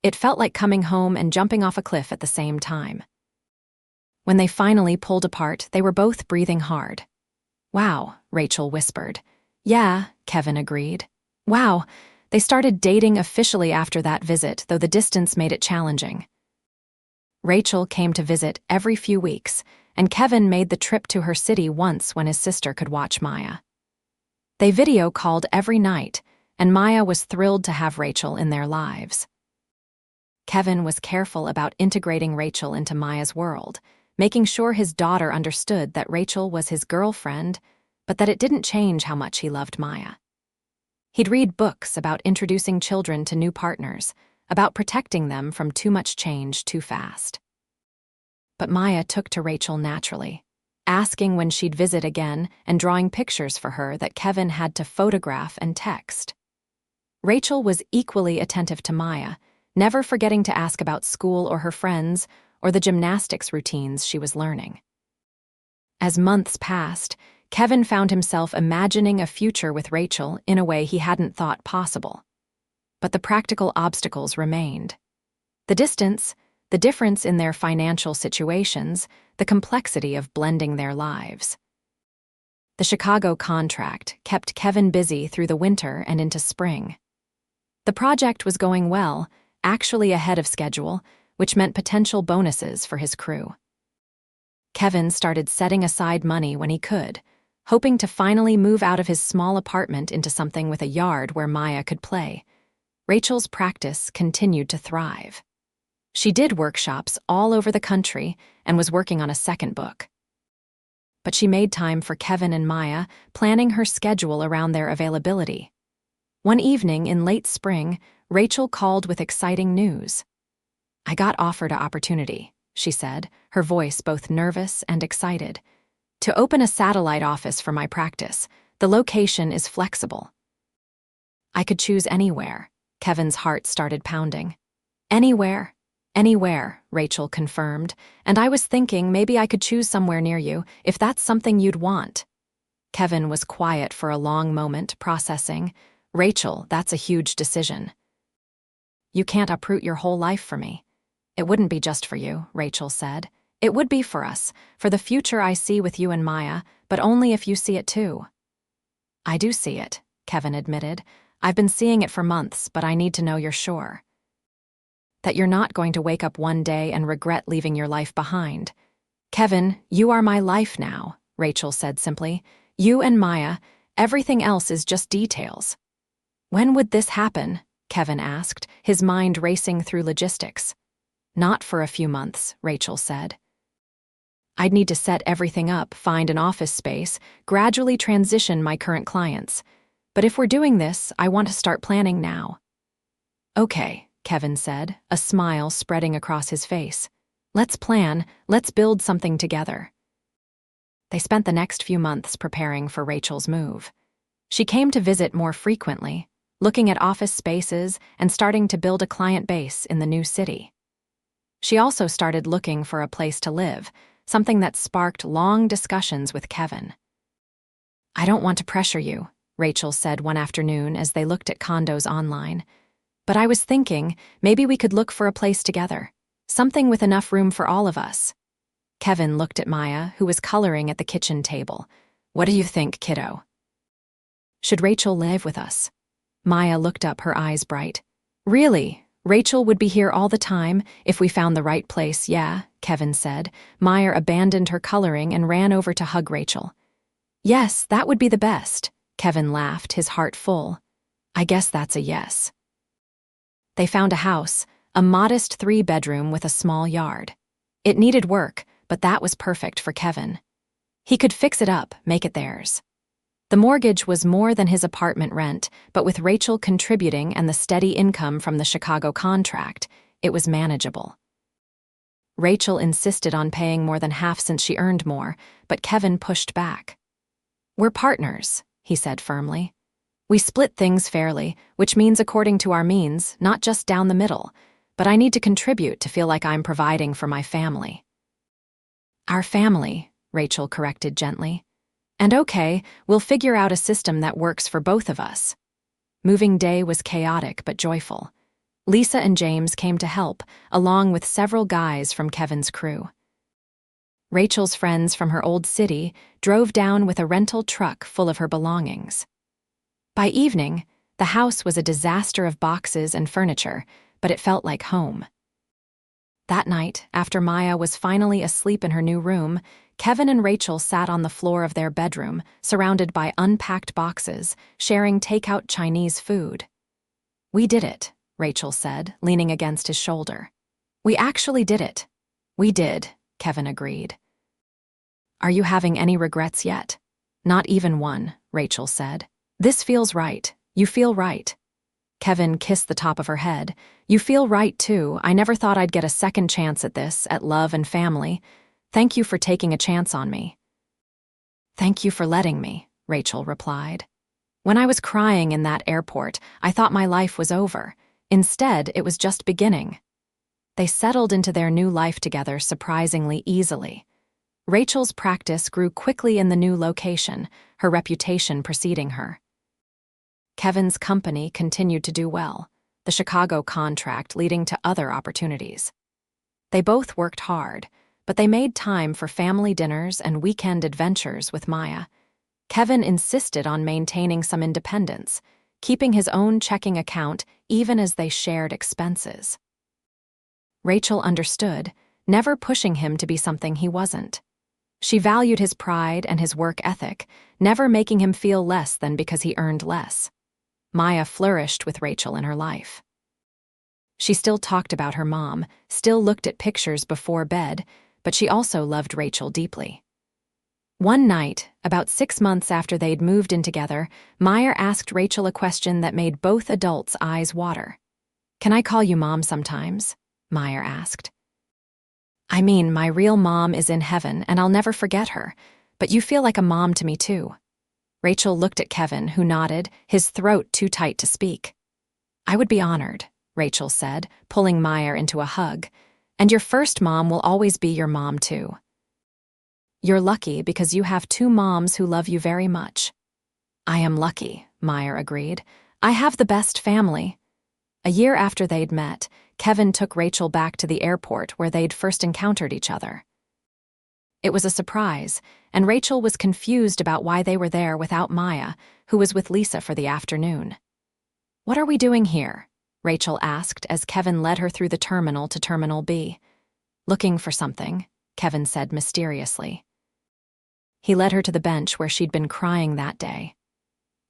It felt like coming home and jumping off a cliff at the same time. When they finally pulled apart, they were both breathing hard. Wow, Rachel whispered. Yeah, Kevin agreed. Wow, they started dating officially after that visit, though the distance made it challenging. Rachel came to visit every few weeks, and Kevin made the trip to her city once when his sister could watch Maya. They video called every night, and Maya was thrilled to have Rachel in their lives. Kevin was careful about integrating Rachel into Maya's world, making sure his daughter understood that Rachel was his girlfriend, but that it didn't change how much he loved Maya. He'd read books about introducing children to new partners, about protecting them from too much change too fast. But Maya took to Rachel naturally, asking when she'd visit again and drawing pictures for her that Kevin had to photograph and text. Rachel was equally attentive to Maya, never forgetting to ask about school or her friends or the gymnastics routines she was learning. As months passed, Kevin found himself imagining a future with Rachel in a way he hadn't thought possible. But the practical obstacles remained. The distance, the difference in their financial situations, the complexity of blending their lives. The Chicago contract kept Kevin busy through the winter and into spring. The project was going well, actually ahead of schedule, which meant potential bonuses for his crew. Kevin started setting aside money when he could, hoping to finally move out of his small apartment into something with a yard where Maya could play. Rachel's practice continued to thrive. She did workshops all over the country and was working on a second book. but she made time for Kevin and Maya, planning her schedule around their availability. One evening in late spring, Rachel called with exciting news. "I got offered an opportunity," she said, her voice both nervous and excited. "To open a satellite office for my practice. The location is flexible." "I could choose anywhere." Kevin's heart started pounding. "Anywhere? Anywhere," Rachel confirmed, "and I was thinking maybe I could choose somewhere near you, if that's something you'd want." Kevin was quiet for a long moment, processing. "Rachel, that's a huge decision." "You can't uproot your whole life for me." "It wouldn't be just for you," Rachel said. "It would be for us, for the future I see with you and Maya, but only if you see it too." "I do see it," Kevin admitted. "I've been seeing it for months, but I need to know you're sure. That you're not going to wake up one day and regret leaving your life behind." "Kevin, you are my life now," Rachel said simply. "You and Maya, everything else is just details." "When would this happen?" Kevin asked, his mind racing through logistics. "Not for a few months," Rachel said. "I'd need to set everything up, find an office space, gradually transition my current clients. But if we're doing this, I want to start planning now." "Okay," Kevin said, a smile spreading across his face. "Let's plan, let's build something together." They spent the next few months preparing for Rachel's move. She came to visit more frequently, looking at office spaces and starting to build a client base in the new city. She also started looking for a place to live, something that sparked long discussions with Kevin. "I don't want to pressure you," Rachel said one afternoon as they looked at condos online. "But I was thinking, maybe we could look for a place together. Something with enough room for all of us." Kevin looked at Maya, who was coloring at the kitchen table. "What do you think, kiddo? Should Rachel live with us?" Maya looked up, her eyes bright. "Really? Rachel would be here all the time, if we found the right place, yeah," Kevin said. Maya abandoned her coloring and ran over to hug Rachel. "Yes, that would be the best," Kevin laughed, his heart full. "I guess that's a yes." They found a house, a modest 3-bedroom with a small yard. It needed work, but that was perfect for Kevin. He could fix it up, make it theirs. The mortgage was more than his apartment rent, but with Rachel contributing and the steady income from the Chicago contract, it was manageable. Rachel insisted on paying more than half since she earned more, but Kevin pushed back. "We're partners," he said firmly. "We split things fairly, which means according to our means, not just down the middle, but I need to contribute to feel like I'm providing for my family." "Our family," Rachel corrected gently. "And okay, we'll figure out a system that works for both of us." Moving day was chaotic but joyful. Lisa and James came to help, along with several guys from Kevin's crew. Rachel's friends from her old city drove down with a rental truck full of her belongings. By evening, the house was a disaster of boxes and furniture, but it felt like home. That night, after Maya was finally asleep in her new room, Kevin and Rachel sat on the floor of their bedroom, surrounded by unpacked boxes, sharing takeout Chinese food. "We did it," Rachel said, leaning against his shoulder. "We actually did it." "We did," Kevin agreed. "Are you having any regrets yet?" "Not even one," Rachel said. "This feels right. You feel right." Kevin kissed the top of her head. "You feel right, too. I never thought I'd get a second chance at this, at love and family. Thank you for taking a chance on me." "Thank you for letting me," Rachel replied. "When I was crying in that airport, I thought my life was over. Instead, it was just beginning." They settled into their new life together surprisingly easily. Rachel's practice grew quickly in the new location, her reputation preceding her. Kevin's company continued to do well, the Chicago contract leading to other opportunities. They both worked hard, but they made time for family dinners and weekend adventures with Maya. Kevin insisted on maintaining some independence, keeping his own checking account even as they shared expenses. Rachel understood, never pushing him to be something he wasn't. She valued his pride and his work ethic, never making him feel less than because he earned less. Maya flourished with Rachel in her life. She still talked about her mom, still looked at pictures before bed, but she also loved Rachel deeply. One night, about 6 months after they'd moved in together, Meyer asked Rachel a question that made both adults' eyes water. "Can I call you Mom sometimes?" Meyer asked. "I mean, my real mom is in heaven, and I'll never forget her, but you feel like a mom to me too." Rachel looked at Kevin, who nodded, his throat too tight to speak. "I would be honored," Rachel said, pulling Meyer into a hug. "And your first mom will always be your mom too. You're lucky because you have two moms who love you very much." "I am lucky," Meyer agreed. "I have the best family." A year after they'd met, Kevin took Rachel back to the airport where they'd first encountered each other. It was a surprise, and Rachel was confused about why they were there without Maya, who was with Lisa for the afternoon. "What are we doing here?" Rachel asked as Kevin led her through the terminal to Terminal B. "Looking for something," Kevin said mysteriously. He led her to the bench where she'd been crying that day.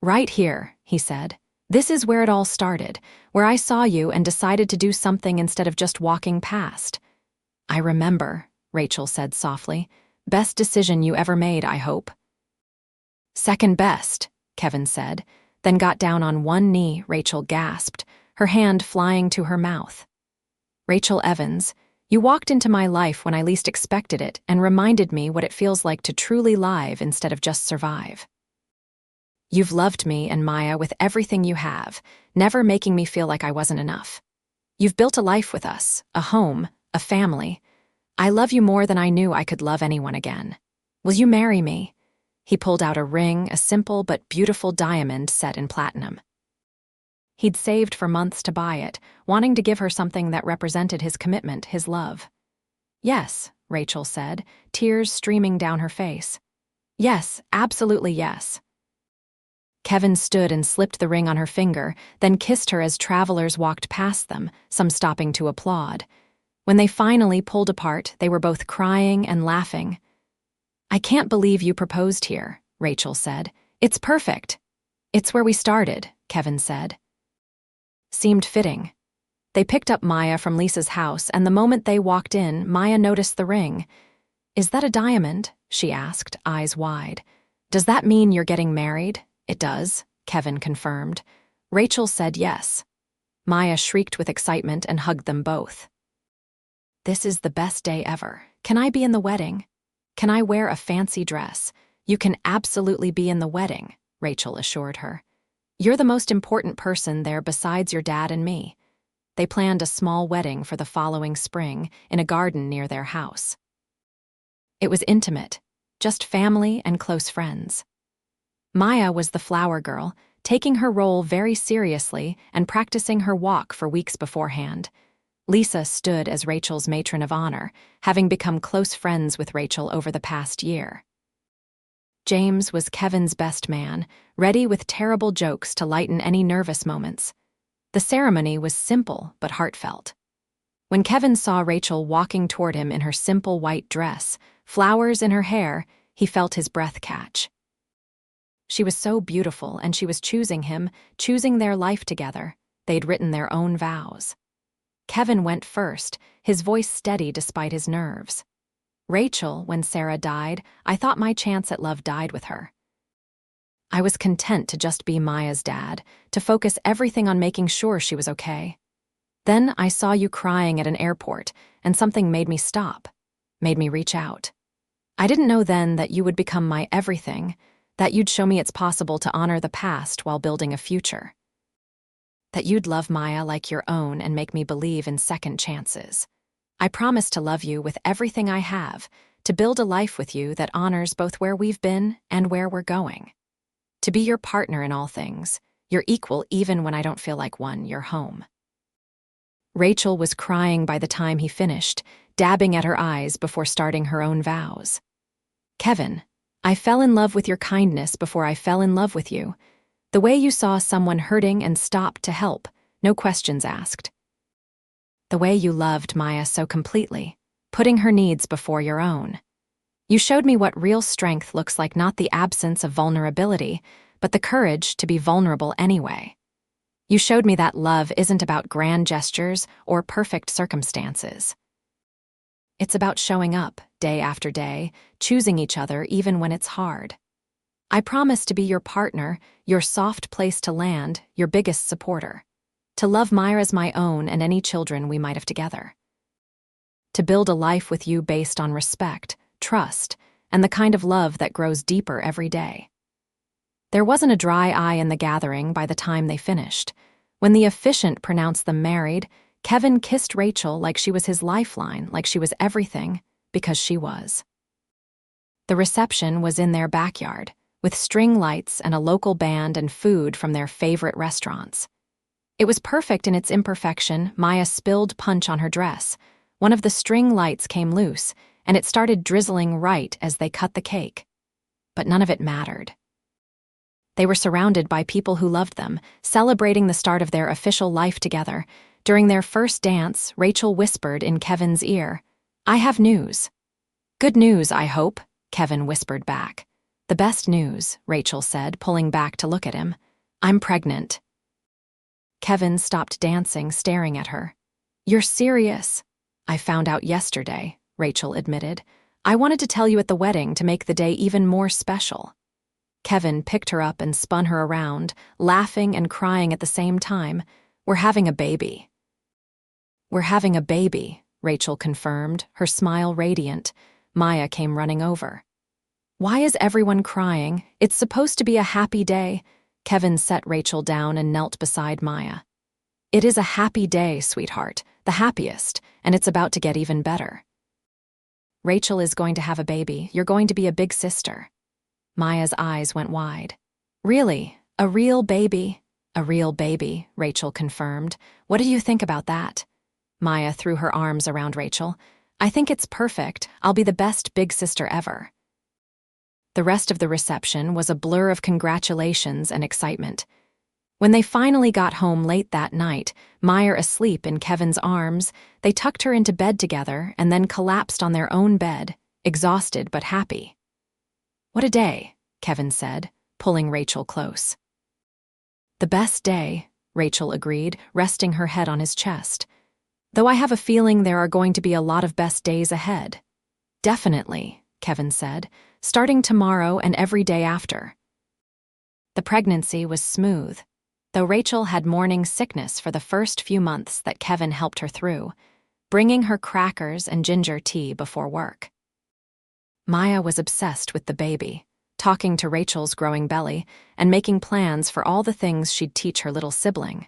"Right here," he said. "This is where it all started, where I saw you and decided to do something instead of just walking past." "I remember," Rachel said softly. "Best decision you ever made, I hope." "Second best," Kevin said, then got down on one knee. Rachel gasped, her hand flying to her mouth. "Rachel Evans, you walked into my life when I least expected it and reminded me what it feels like to truly live instead of just survive. You've loved me and Maya with everything you have, never making me feel like I wasn't enough. You've built a life with us, a home, a family. I love you more than I knew I could love anyone again. Will you marry me?" He pulled out a ring, a simple but beautiful diamond set in platinum. He'd saved for months to buy it, wanting to give her something that represented his commitment, his love. "Yes," Rachel said, tears streaming down her face. "Yes, absolutely yes." Kevin stood and slipped the ring on her finger, then kissed her as travelers walked past them, some stopping to applaud. When they finally pulled apart, they were both crying and laughing. "I can't believe you proposed here," Rachel said. "It's perfect." "It's where we started," Kevin said. Seemed fitting. They picked up Maya from Lisa's house, and the moment they walked in, Maya noticed the ring. "Is that a diamond?" she asked, eyes wide. "Does that mean you're getting married?" "It does," Kevin confirmed. Rachel said yes. Maya shrieked with excitement and hugged them both. "This is the best day ever. Can I be in the wedding? Can I wear a fancy dress?" "You can absolutely be in the wedding," Rachel assured her. "You're the most important person there besides your dad and me." They planned a small wedding for the following spring in a garden near their house. It was intimate, just family and close friends. Maya was the flower girl, taking her role very seriously and practicing her walk for weeks beforehand. Lisa stood as Rachel's matron of honor, having become close friends with Rachel over the past year. James was Kevin's best man, ready with terrible jokes to lighten any nervous moments. The ceremony was simple but heartfelt. When Kevin saw Rachel walking toward him in her simple white dress, flowers in her hair, he felt his breath catch. She was so beautiful, and she was choosing him, choosing their life together. They'd written their own vows. Kevin went first, his voice steady despite his nerves. "Rachel, when Sarah died, I thought my chance at love died with her. I was content to just be Maya's dad, to focus everything on making sure she was okay. Then I saw you crying at an airport, and something made me stop, made me reach out. I didn't know then that you would become my everything, that you'd show me it's possible to honor the past while building a future. That you'd love Maya like your own and make me believe in second chances. I promise to love you with everything I have, to build a life with you that honors both where we've been and where we're going. To be your partner in all things, your equal even when I don't feel like one, your home." Rachel was crying by the time he finished, dabbing at her eyes before starting her own vows. "Kevin, I fell in love with your kindness before I fell in love with you. The way you saw someone hurting and stopped to help, no questions asked. The way you loved Maya so completely, putting her needs before your own. You showed me what real strength looks like, not the absence of vulnerability, but the courage to be vulnerable anyway. You showed me that love isn't about grand gestures or perfect circumstances. It's about showing up, day after day, choosing each other even when it's hard. I promise to be your partner, your soft place to land, your biggest supporter. To love Maya as my own and any children we might have together. To build a life with you based on respect, trust, and the kind of love that grows deeper every day. There wasn't a dry eye in the gathering by the time they finished. When the officiant pronounced them married, Kevin kissed Rachel like she was his lifeline, like she was everything, because she was. The reception was in their backyard, with string lights and a local band and food from their favorite restaurants. It was perfect in its imperfection. Maya spilled punch on her dress. One of the string lights came loose, and it started drizzling right as they cut the cake. But none of it mattered. They were surrounded by people who loved them, celebrating the start of their official life together. During their first dance, Rachel whispered in Kevin's ear, "I have news." "Good news, I hope," Kevin whispered back. "The best news," Rachel said, pulling back to look at him. "I'm pregnant." Kevin stopped dancing, staring at her. "You're serious?" "I found out yesterday," Rachel admitted. "I wanted to tell you at the wedding to make the day even more special." Kevin picked her up and spun her around, laughing and crying at the same time. "We're having a baby." "We're having a baby," Rachel confirmed, her smile radiant. Maya came running over. "Why is everyone crying? It's supposed to be a happy day." Kevin set Rachel down and knelt beside Maya. "It is a happy day, sweetheart, the happiest, and it's about to get even better. Rachel is going to have a baby. You're going to be a big sister." Maya's eyes went wide. "Really? A real baby?" "A real baby," Rachel confirmed. "What do you think about that?" Maya threw her arms around Rachel. "I think it's perfect. I'll be the best big sister ever." The rest of the reception was a blur of congratulations and excitement. When they finally got home late that night, Maya asleep in Kevin's arms, they tucked her into bed together and then collapsed on their own bed, exhausted but happy. "What a day," Kevin said, pulling Rachel close. "The best day," Rachel agreed, resting her head on his chest. "Though I have a feeling there are going to be a lot of best days ahead." "Definitely," Kevin said, "starting tomorrow and every day after." The pregnancy was smooth, though Rachel had morning sickness for the first few months that Kevin helped her through, bringing her crackers and ginger tea before work. Maya was obsessed with the baby, talking to Rachel's growing belly and making plans for all the things she'd teach her little sibling.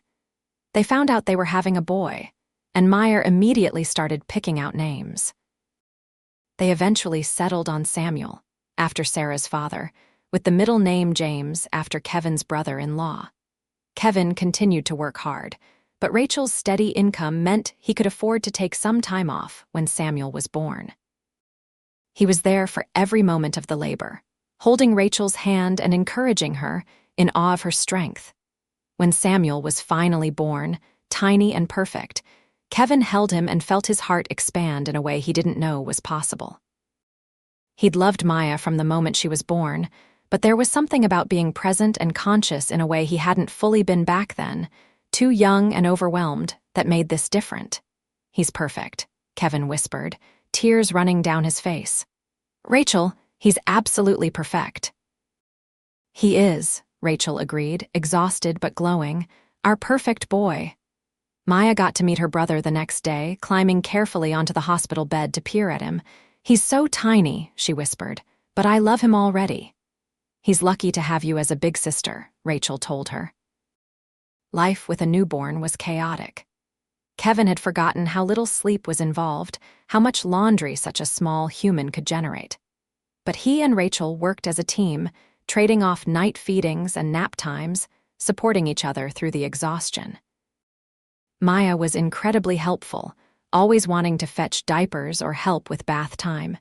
They found out they were having a boy, and Maya immediately started picking out names. They eventually settled on Samuel, after Sarah's father, with the middle name James after Kevin's brother-in-law. Kevin continued to work hard, but Rachel's steady income meant he could afford to take some time off when Samuel was born. He was there for every moment of the labor, holding Rachel's hand and encouraging her, in awe of her strength. When Samuel was finally born, tiny and perfect, Kevin held him and felt his heart expand in a way he didn't know was possible. He'd loved Maya from the moment she was born, but there was something about being present and conscious in a way he hadn't fully been back then, too young and overwhelmed, that made this different. "He's perfect," Kevin whispered, tears running down his face. "Rachel, he's absolutely perfect." "He is," Rachel agreed, exhausted but glowing. "Our perfect boy." Maya got to meet her brother the next day, climbing carefully onto the hospital bed to peer at him. "He's so tiny," she whispered, "but I love him already." "He's lucky to have you as a big sister," Rachel told her. Life with a newborn was chaotic. Kevin had forgotten how little sleep was involved, how much laundry such a small human could generate. But he and Rachel worked as a team, trading off night feedings and nap times, supporting each other through the exhaustion. Maya was incredibly helpful, always wanting to fetch diapers or help with bath time.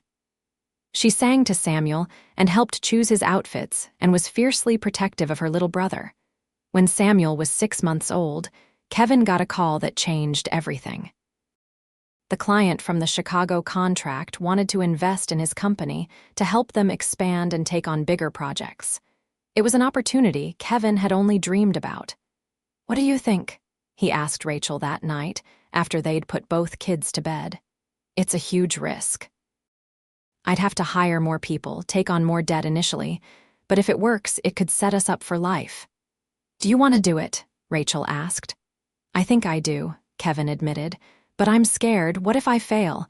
She sang to Samuel and helped choose his outfits and was fiercely protective of her little brother. When Samuel was 6 months old, Kevin got a call that changed everything. The client from the Chicago contract wanted to invest in his company to help them expand and take on bigger projects. It was an opportunity Kevin had only dreamed about. "What do you think?" he asked Rachel that night, after they'd put both kids to bed. "It's a huge risk." I'd have to hire more people, take on more debt initially, but if it works, it could set us up for life. Do you want to do it? Rachel asked. I think I do, Kevin admitted, but I'm scared. What if I fail?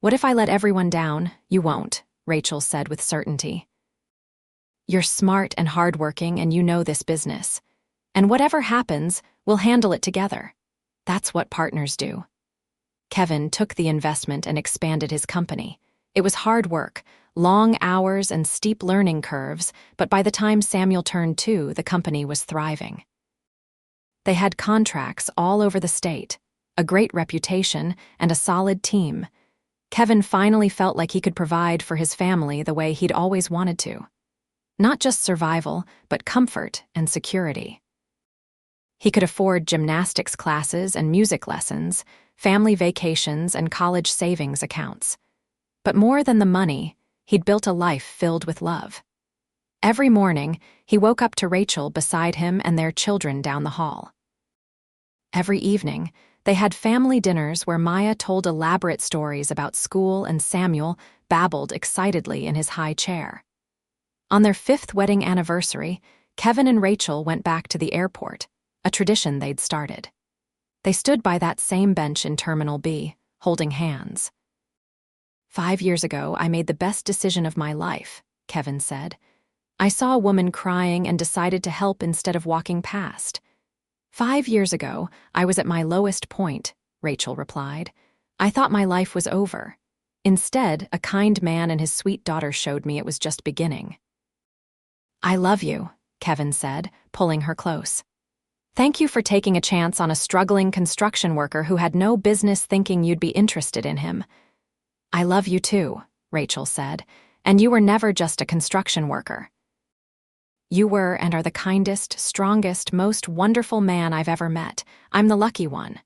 What if I let everyone down? You won't, Rachel said with certainty. You're smart and hardworking and you know this business. And whatever happens, we'll handle it together. That's what partners do. Kevin took the investment and expanded his company. It was hard work, long hours and steep learning curves, but by the time Samuel turned 2, the company was thriving. They had contracts all over the state, a great reputation, and a solid team. Kevin finally felt like he could provide for his family the way he'd always wanted to. Not just survival, but comfort and security. He could afford gymnastics classes and music lessons, family vacations and college savings accounts. But more than the money, he'd built a life filled with love. Every morning, he woke up to Rachel beside him and their children down the hall. Every evening, they had family dinners where Maya told elaborate stories about school and Samuel babbled excitedly in his high chair. On their 5th wedding anniversary, Kevin and Rachel went back to the airport, a tradition they'd started. They stood by that same bench in Terminal B, holding hands. 5 years ago, I made the best decision of my life, Kevin said. I saw a woman crying and decided to help instead of walking past. 5 years ago, I was at my lowest point, Rachel replied. I thought my life was over. Instead, a kind man and his sweet daughter showed me it was just beginning. I love you, Kevin said, pulling her close. Thank you for taking a chance on a struggling construction worker who had no business thinking you'd be interested in him. I love you too, Rachel said, and you were never just a construction worker. You were and are the kindest, strongest, most wonderful man I've ever met. I'm the lucky one.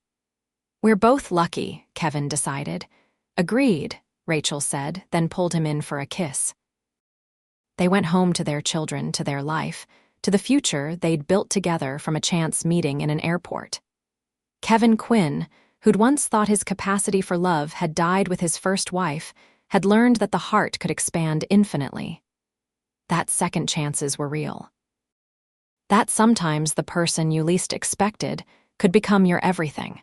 We're both lucky, Kevin decided. Agreed, Rachel said, then pulled him in for a kiss. They went home to their children, to their life, to the future they'd built together from a chance meeting in an airport. Kevin Quinn, who'd once thought his capacity for love had died with his first wife, had learned that the heart could expand infinitely. That second chances were real. That sometimes the person you least expected could become your everything.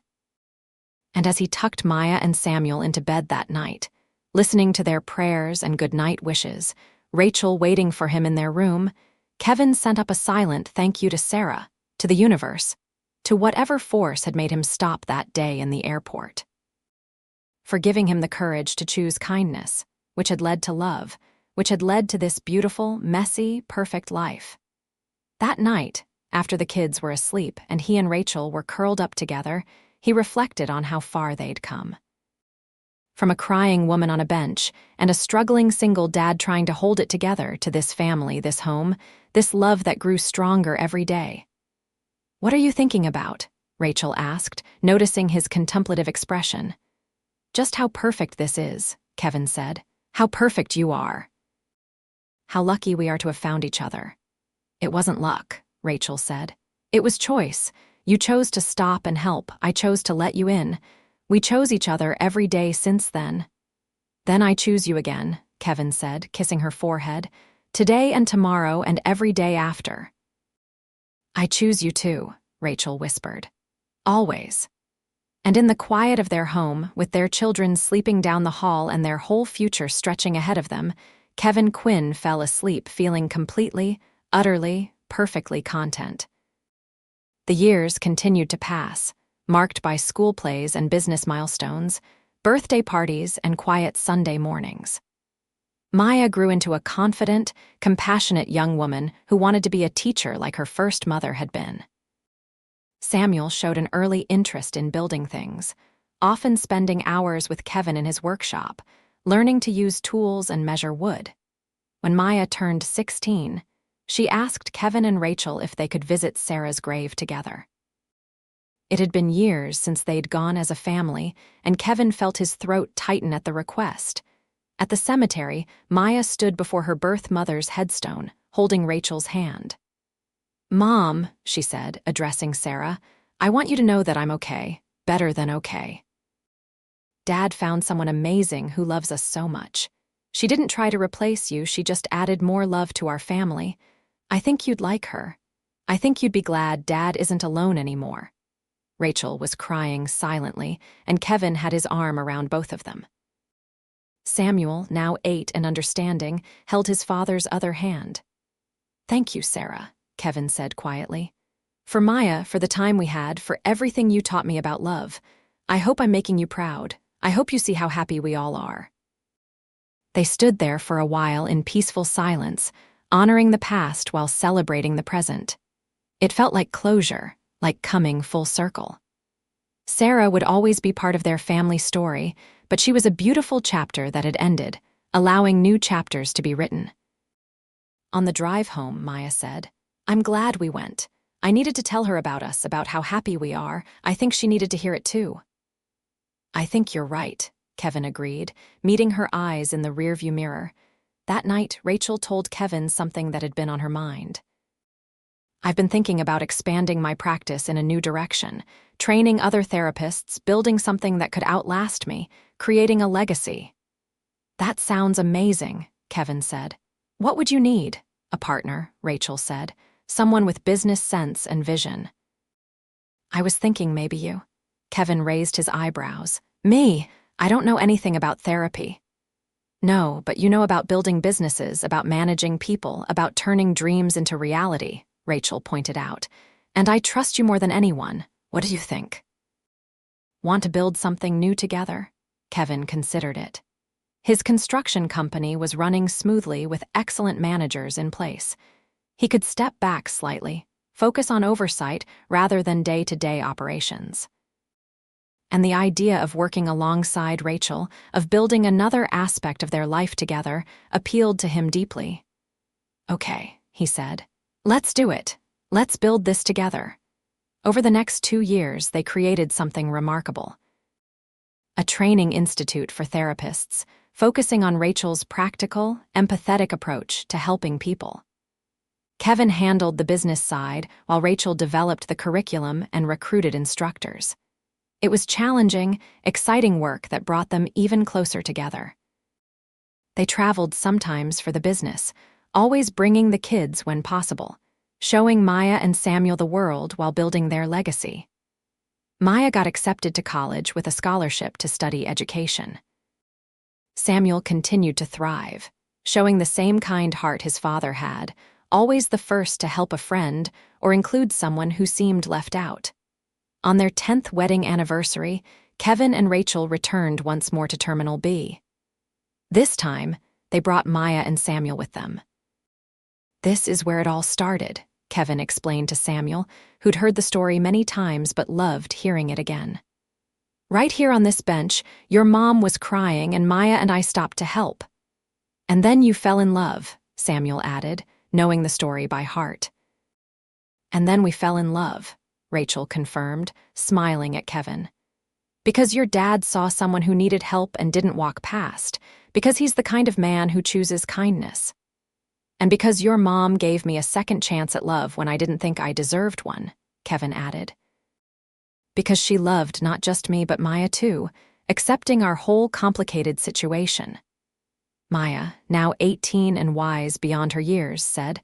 And as he tucked Maya and Samuel into bed that night, listening to their prayers and goodnight wishes, Rachel waiting for him in their room, Kevin sent up a silent thank you to Sarah, to the universe, to whatever force had made him stop that day in the airport. For giving him the courage to choose kindness, which had led to love, which had led to this beautiful, messy, perfect life. That night, after the kids were asleep and he and Rachel were curled up together, he reflected on how far they'd come. From a crying woman on a bench and a struggling single dad trying to hold it together to this family, this home, this love that grew stronger every day. What are you thinking about? Rachel asked, noticing his contemplative expression. Just how perfect this is, Kevin said. How perfect you are. How lucky we are to have found each other. It wasn't luck, Rachel said. It was choice. You chose to stop and help. I chose to let you in. We chose each other every day since then. Then I choose you again, Kevin said, kissing her forehead. Today and tomorrow and every day after. I choose you too, Rachel whispered. Always. And in the quiet of their home, with their children sleeping down the hall and their whole future stretching ahead of them, Kevin Quinn fell asleep feeling completely, utterly, perfectly content. The years continued to pass, marked by school plays and business milestones, birthday parties and quiet Sunday mornings. Maya grew into a confident, compassionate young woman who wanted to be a teacher like her first mother had been. Samuel showed an early interest in building things, often spending hours with Kevin in his workshop, learning to use tools and measure wood. When Maya turned 16, she asked Kevin and Rachel if they could visit Sarah's grave together. It had been years since they'd gone as a family, and Kevin felt his throat tighten at the request. At the cemetery, Maya stood before her birth mother's headstone, holding Rachel's hand. Mom, she said, addressing Sarah, I want you to know that I'm okay, better than okay. Dad found someone amazing who loves us so much. She didn't try to replace you, she just added more love to our family. I think you'd like her. I think you'd be glad Dad isn't alone anymore." Rachel was crying silently, and Kevin had his arm around both of them. Samuel, now 8 and understanding, held his father's other hand. "Thank you, Sarah," Kevin said quietly. "For Maya, for the time we had, for everything you taught me about love. I hope I'm making you proud. I hope you see how happy we all are." They stood there for a while in peaceful silence, honoring the past while celebrating the present. It felt like closure, like coming full circle. Sarah would always be part of their family story, but she was a beautiful chapter that had ended, allowing new chapters to be written. On the drive home, Maya said, "I'm glad we went. I needed to tell her about us, about how happy we are. I think she needed to hear it too." "I think you're right," Kevin agreed, meeting her eyes in the rearview mirror. That night, Rachel told Kevin something that had been on her mind. "I've been thinking about expanding my practice in a new direction, training other therapists, building something that could outlast me, creating a legacy." "That sounds amazing," Kevin said. "What would you need?" "A partner," Rachel said. "Someone with business sense and vision." "I was thinking maybe you." Kevin raised his eyebrows. "Me? I don't know anything about therapy." "No, but you know about building businesses, about managing people, about turning dreams into reality," Rachel pointed out. "And I trust you more than anyone. What do you think?" "Want to build something new together?" Kevin considered it. His construction company was running smoothly with excellent managers in place. He could step back slightly, focus on oversight rather than day-to-day operations. And the idea of working alongside Rachel, of building another aspect of their life together, appealed to him deeply. "Okay," he said. "Let's do it. Let's build this together." Over the next 2 years, they created something remarkable. A training institute for therapists, focusing on Rachel's practical, empathetic approach to helping people. Kevin handled the business side while Rachel developed the curriculum and recruited instructors. It was challenging, exciting work that brought them even closer together. They traveled sometimes for the business, always bringing the kids when possible, showing Maya and Samuel the world while building their legacy. Maya got accepted to college with a scholarship to study education. Samuel continued to thrive, showing the same kind heart his father had, always the first to help a friend or include someone who seemed left out. On their 10th wedding anniversary, Kevin and Rachel returned once more to Terminal B. This time, they brought Maya and Samuel with them. "This is where it all started," Kevin explained to Samuel, who'd heard the story many times but loved hearing it again. "Right here on this bench, your mom was crying and Maya and I stopped to help. And then you fell in love," Samuel added, knowing the story by heart. "And then we fell in love," Rachel confirmed, smiling at Kevin. "Because your dad saw someone who needed help and didn't walk past, because he's the kind of man who chooses kindness. And because your mom gave me a second chance at love when I didn't think I deserved one," Kevin added. "Because she loved not just me but Maya too, accepting our whole complicated situation." Maya, now 18 and wise beyond her years, said,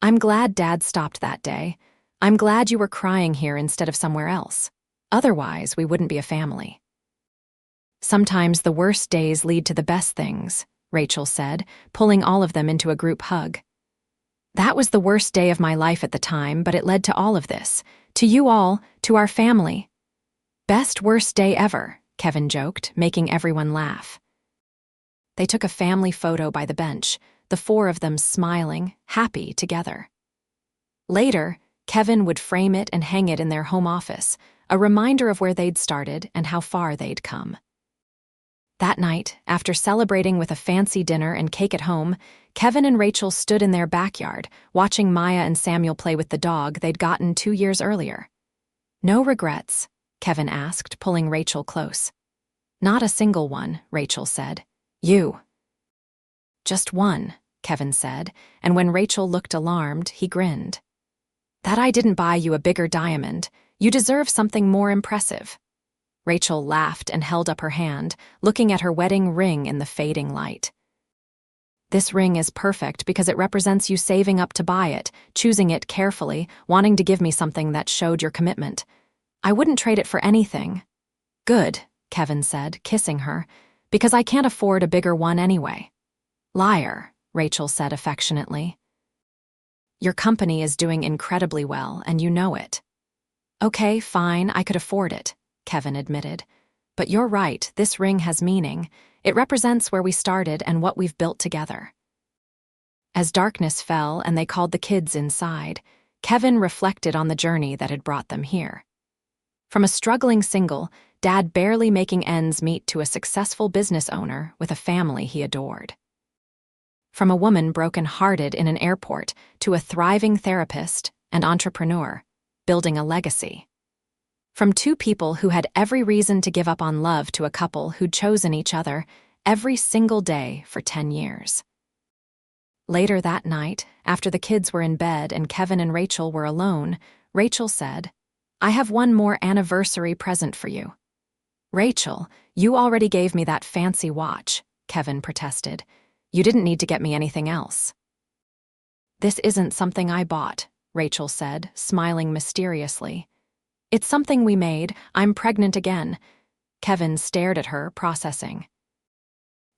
"I'm glad Dad stopped that day. I'm glad you were crying here instead of somewhere else. Otherwise, we wouldn't be a family." "Sometimes the worst days lead to the best things," Rachel said, pulling all of them into a group hug. "That was the worst day of my life at the time, but it led to all of this. To you all, to our family." "Best worst day ever," Kevin joked, making everyone laugh. They took a family photo by the bench, the 4 of them smiling, happy together. Later, Kevin would frame it and hang it in their home office, a reminder of where they'd started and how far they'd come. That night, after celebrating with a fancy dinner and cake at home, Kevin and Rachel stood in their backyard, watching Maya and Samuel play with the dog they'd gotten 2 years earlier. "No regrets?" Kevin asked, pulling Rachel close. "Not a single one," Rachel said. "You." "Just one," Kevin said, and when Rachel looked alarmed, he grinned. "That I didn't buy you a bigger diamond. You deserve something more impressive." Rachel laughed and held up her hand, looking at her wedding ring in the fading light. This ring is perfect because it represents you saving up to buy it, choosing it carefully, wanting to give me something that showed your commitment. I wouldn't trade it for anything." "Good," Kevin said, kissing her, "because I can't afford a bigger one anyway." "Liar," Rachel said affectionately. "Your company is doing incredibly well, and you know it." "Okay, fine, I could afford it," Kevin admitted. "But you're right, this ring has meaning. It represents where we started and what we've built together." As darkness fell and they called the kids inside, Kevin reflected on the journey that had brought them here. From a struggling single, Dad barely making ends meet, to a successful business owner with a family he adored. From a woman broken-hearted in an airport to a thriving therapist and entrepreneur, building a legacy. From two people who had every reason to give up on love to a couple who'd chosen each other every single day for 10 years. Later that night, after the kids were in bed and Kevin and Rachel were alone, Rachel said, "I have one more anniversary present for you." "Rachel, you already gave me that fancy watch," Kevin protested. "You didn't need to get me anything else." "This isn't something I bought," Rachel said, smiling mysteriously. "It's something we made. I'm pregnant again." Kevin stared at her, processing.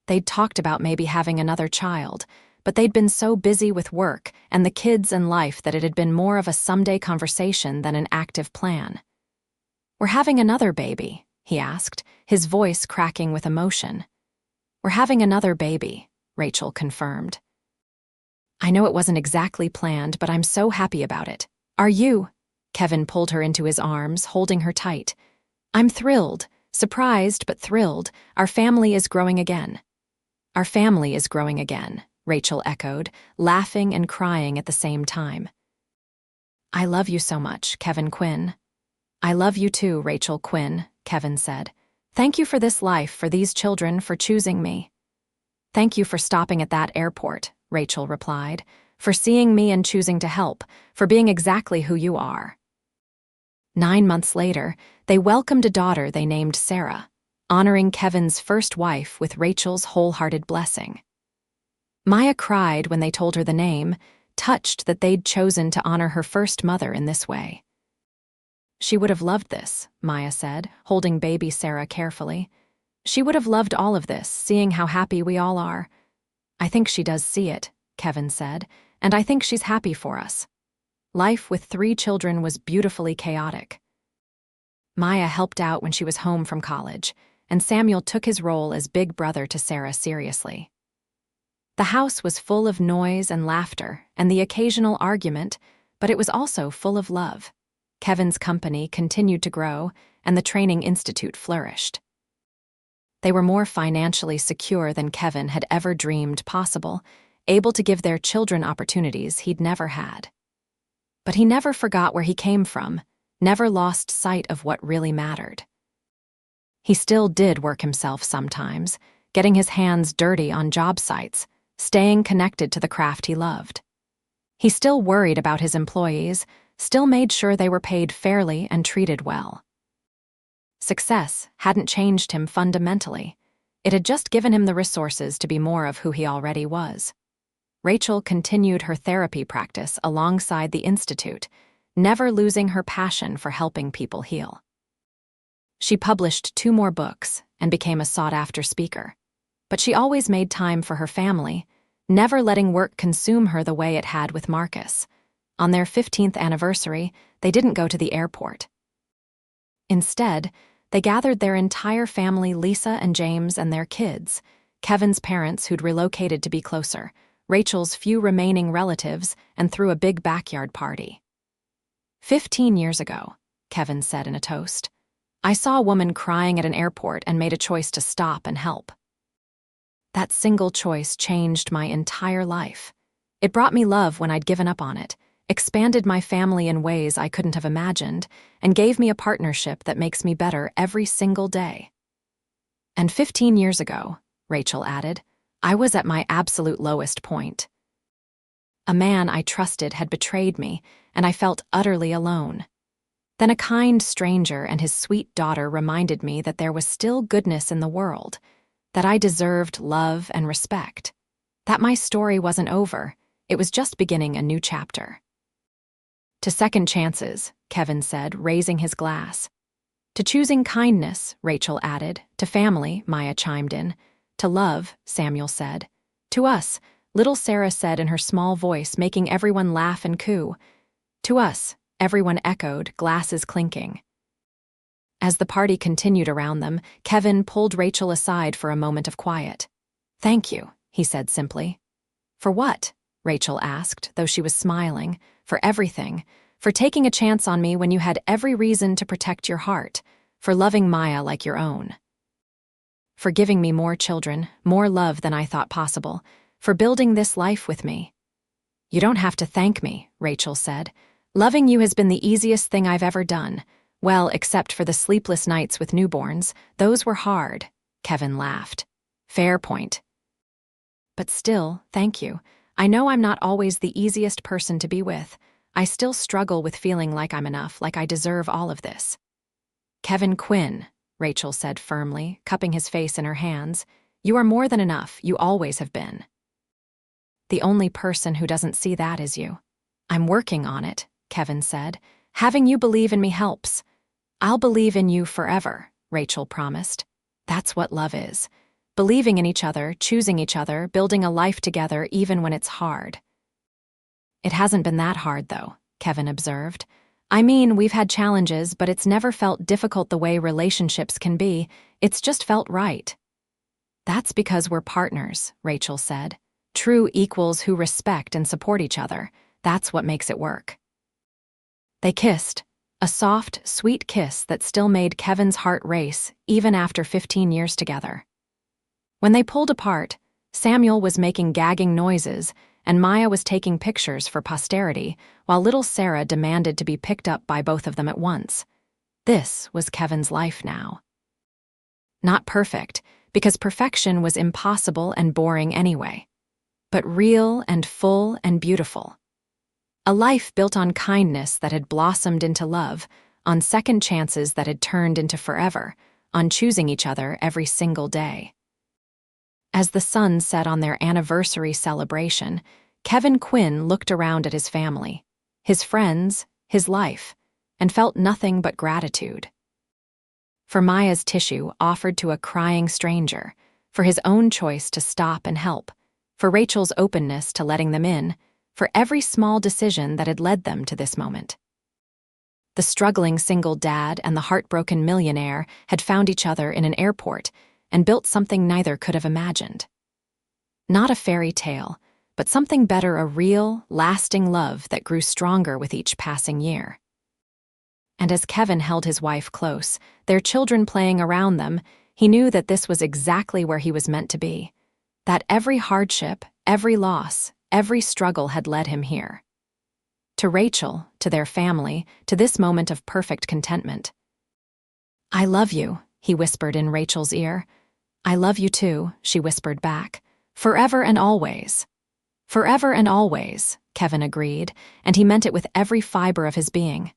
They'd talked about maybe having another child, but they'd been so busy with work and the kids and life that it had been more of a someday conversation than an active plan. "We're having another baby?" he asked, his voice cracking with emotion. "We're having another baby," Rachel confirmed. "I know it wasn't exactly planned, but I'm so happy about it. Are you?" Kevin pulled her into his arms, holding her tight. "I'm thrilled, surprised but thrilled. Our family is growing again." "Our family is growing again," Rachel echoed, laughing and crying at the same time. "I love you so much, Kevin Quinn." "I love you too, Rachel Quinn," Kevin said. "Thank you for this life, for these children, for choosing me." "Thank you for stopping at that airport," Rachel replied, "for seeing me and choosing to help, for being exactly who you are." 9 months later, they welcomed a daughter they named Sarah, honoring Kevin's first wife with Rachel's wholehearted blessing. Maya cried when they told her the name, touched that they'd chosen to honor her first mother in this way. "She would have loved this," Maya said, holding baby Sarah carefully. "She would have loved all of this, seeing how happy we all are." "I think she does see it," Kevin said, "and I think she's happy for us." Life with 3 children was beautifully chaotic. Maya helped out when she was home from college, and Samuel took his role as big brother to Sarah seriously. The house was full of noise and laughter and the occasional argument, but it was also full of love. Kevin's company continued to grow, and the training institute flourished. They were more financially secure than Kevin had ever dreamed possible, able to give their children opportunities he'd never had. But he never forgot where he came from, never lost sight of what really mattered. He still did work himself sometimes, getting his hands dirty on job sites, staying connected to the craft he loved. He still worried about his employees, still made sure they were paid fairly and treated well. Success hadn't changed him fundamentally. It had just given him the resources to be more of who he already was. Rachel continued her therapy practice alongside the institute, never losing her passion for helping people heal. She published 2 more books and became a sought-after speaker. But she always made time for her family, never letting work consume her the way it had with Marcus. On their 15th anniversary, they didn't go to the airport. Instead, they gathered their entire family, Lisa and James and their kids, Kevin's parents who'd relocated to be closer, Rachel's few remaining relatives, and threw a big backyard party. 15 years ago, Kevin said in a toast, "I saw a woman crying at an airport and made a choice to stop and help. That single choice changed my entire life. It brought me love when I'd given up on it, expanded my family in ways I couldn't have imagined, and gave me a partnership that makes me better every single day." "And 15 years ago," Rachel added, "I was at my absolute lowest point. A man I trusted had betrayed me, and I felt utterly alone. Then a kind stranger and his sweet daughter reminded me that there was still goodness in the world, that I deserved love and respect. That my story wasn't over, it was just beginning a new chapter. To second chances, Kevin said, raising his glass. To choosing kindness, Rachel added. To family, Maya chimed in. To love, Samuel said. To us, little Sarah said in her small voice, making everyone laugh and coo. To us, everyone echoed, glasses clinking. As the party continued around them, Kevin pulled Rachel aside for a moment of quiet. "Thank you," he said simply. "For what?" Rachel asked, though she was smiling. "For everything. For taking a chance on me when you had every reason to protect your heart. For loving Maya like your own. For giving me more children, more love than I thought possible. For building this life with me." "You don't have to thank me," Rachel said. "Loving you has been the easiest thing I've ever done. Well, except for the sleepless nights with newborns. Those were hard." Kevin laughed. "Fair point. But still, thank you. I know I'm not always the easiest person to be with. I still struggle with feeling like I'm enough, like I deserve all of this." "Kevin Quinn," Rachel said firmly, cupping his face in her hands. "You are more than enough. You always have been. The only person who doesn't see that is you." "I'm working on it," Kevin said. "Having you believe in me helps." "I'll believe in you forever," Rachel promised. That's what love is. Believing in each other, choosing each other, building a life together even when it's hard. "It hasn't been that hard, though," Kevin observed. "I mean, we've had challenges, but it's never felt difficult the way relationships can be. It's just felt right." "That's because we're partners," Rachel said. "True equals who respect and support each other. That's what makes it work." They kissed, a soft, sweet kiss that still made Kevin's heart race, even after 15 years together. When they pulled apart, Samuel was making gagging noises, and Maya was taking pictures for posterity, while little Sarah demanded to be picked up by both of them at once. This was Kevin's life now. Not perfect, because perfection was impossible and boring anyway, but real and full and beautiful. A life built on kindness that had blossomed into love, on second chances that had turned into forever, on choosing each other every single day. As the sun set on their anniversary celebration, Kevin Quinn looked around at his family, his friends, his life, and felt nothing but gratitude. For Maya's tissue offered to a crying stranger, for his own choice to stop and help, for Rachel's openness to letting them in, for every small decision that had led them to this moment. The struggling single dad and the heartbroken millionaire had found each other in an airport and built something neither could have imagined. Not a fairy tale, but something better, a real, lasting love that grew stronger with each passing year. And as Kevin held his wife close, their children playing around them, he knew that this was exactly where he was meant to be, that every hardship, every loss, every struggle had led him here. To Rachel, to their family, to this moment of perfect contentment. "I love you," he whispered in Rachel's ear. "I love you too," she whispered back. "Forever and always." "Forever and always," Kevin agreed, and he meant it with every fiber of his being.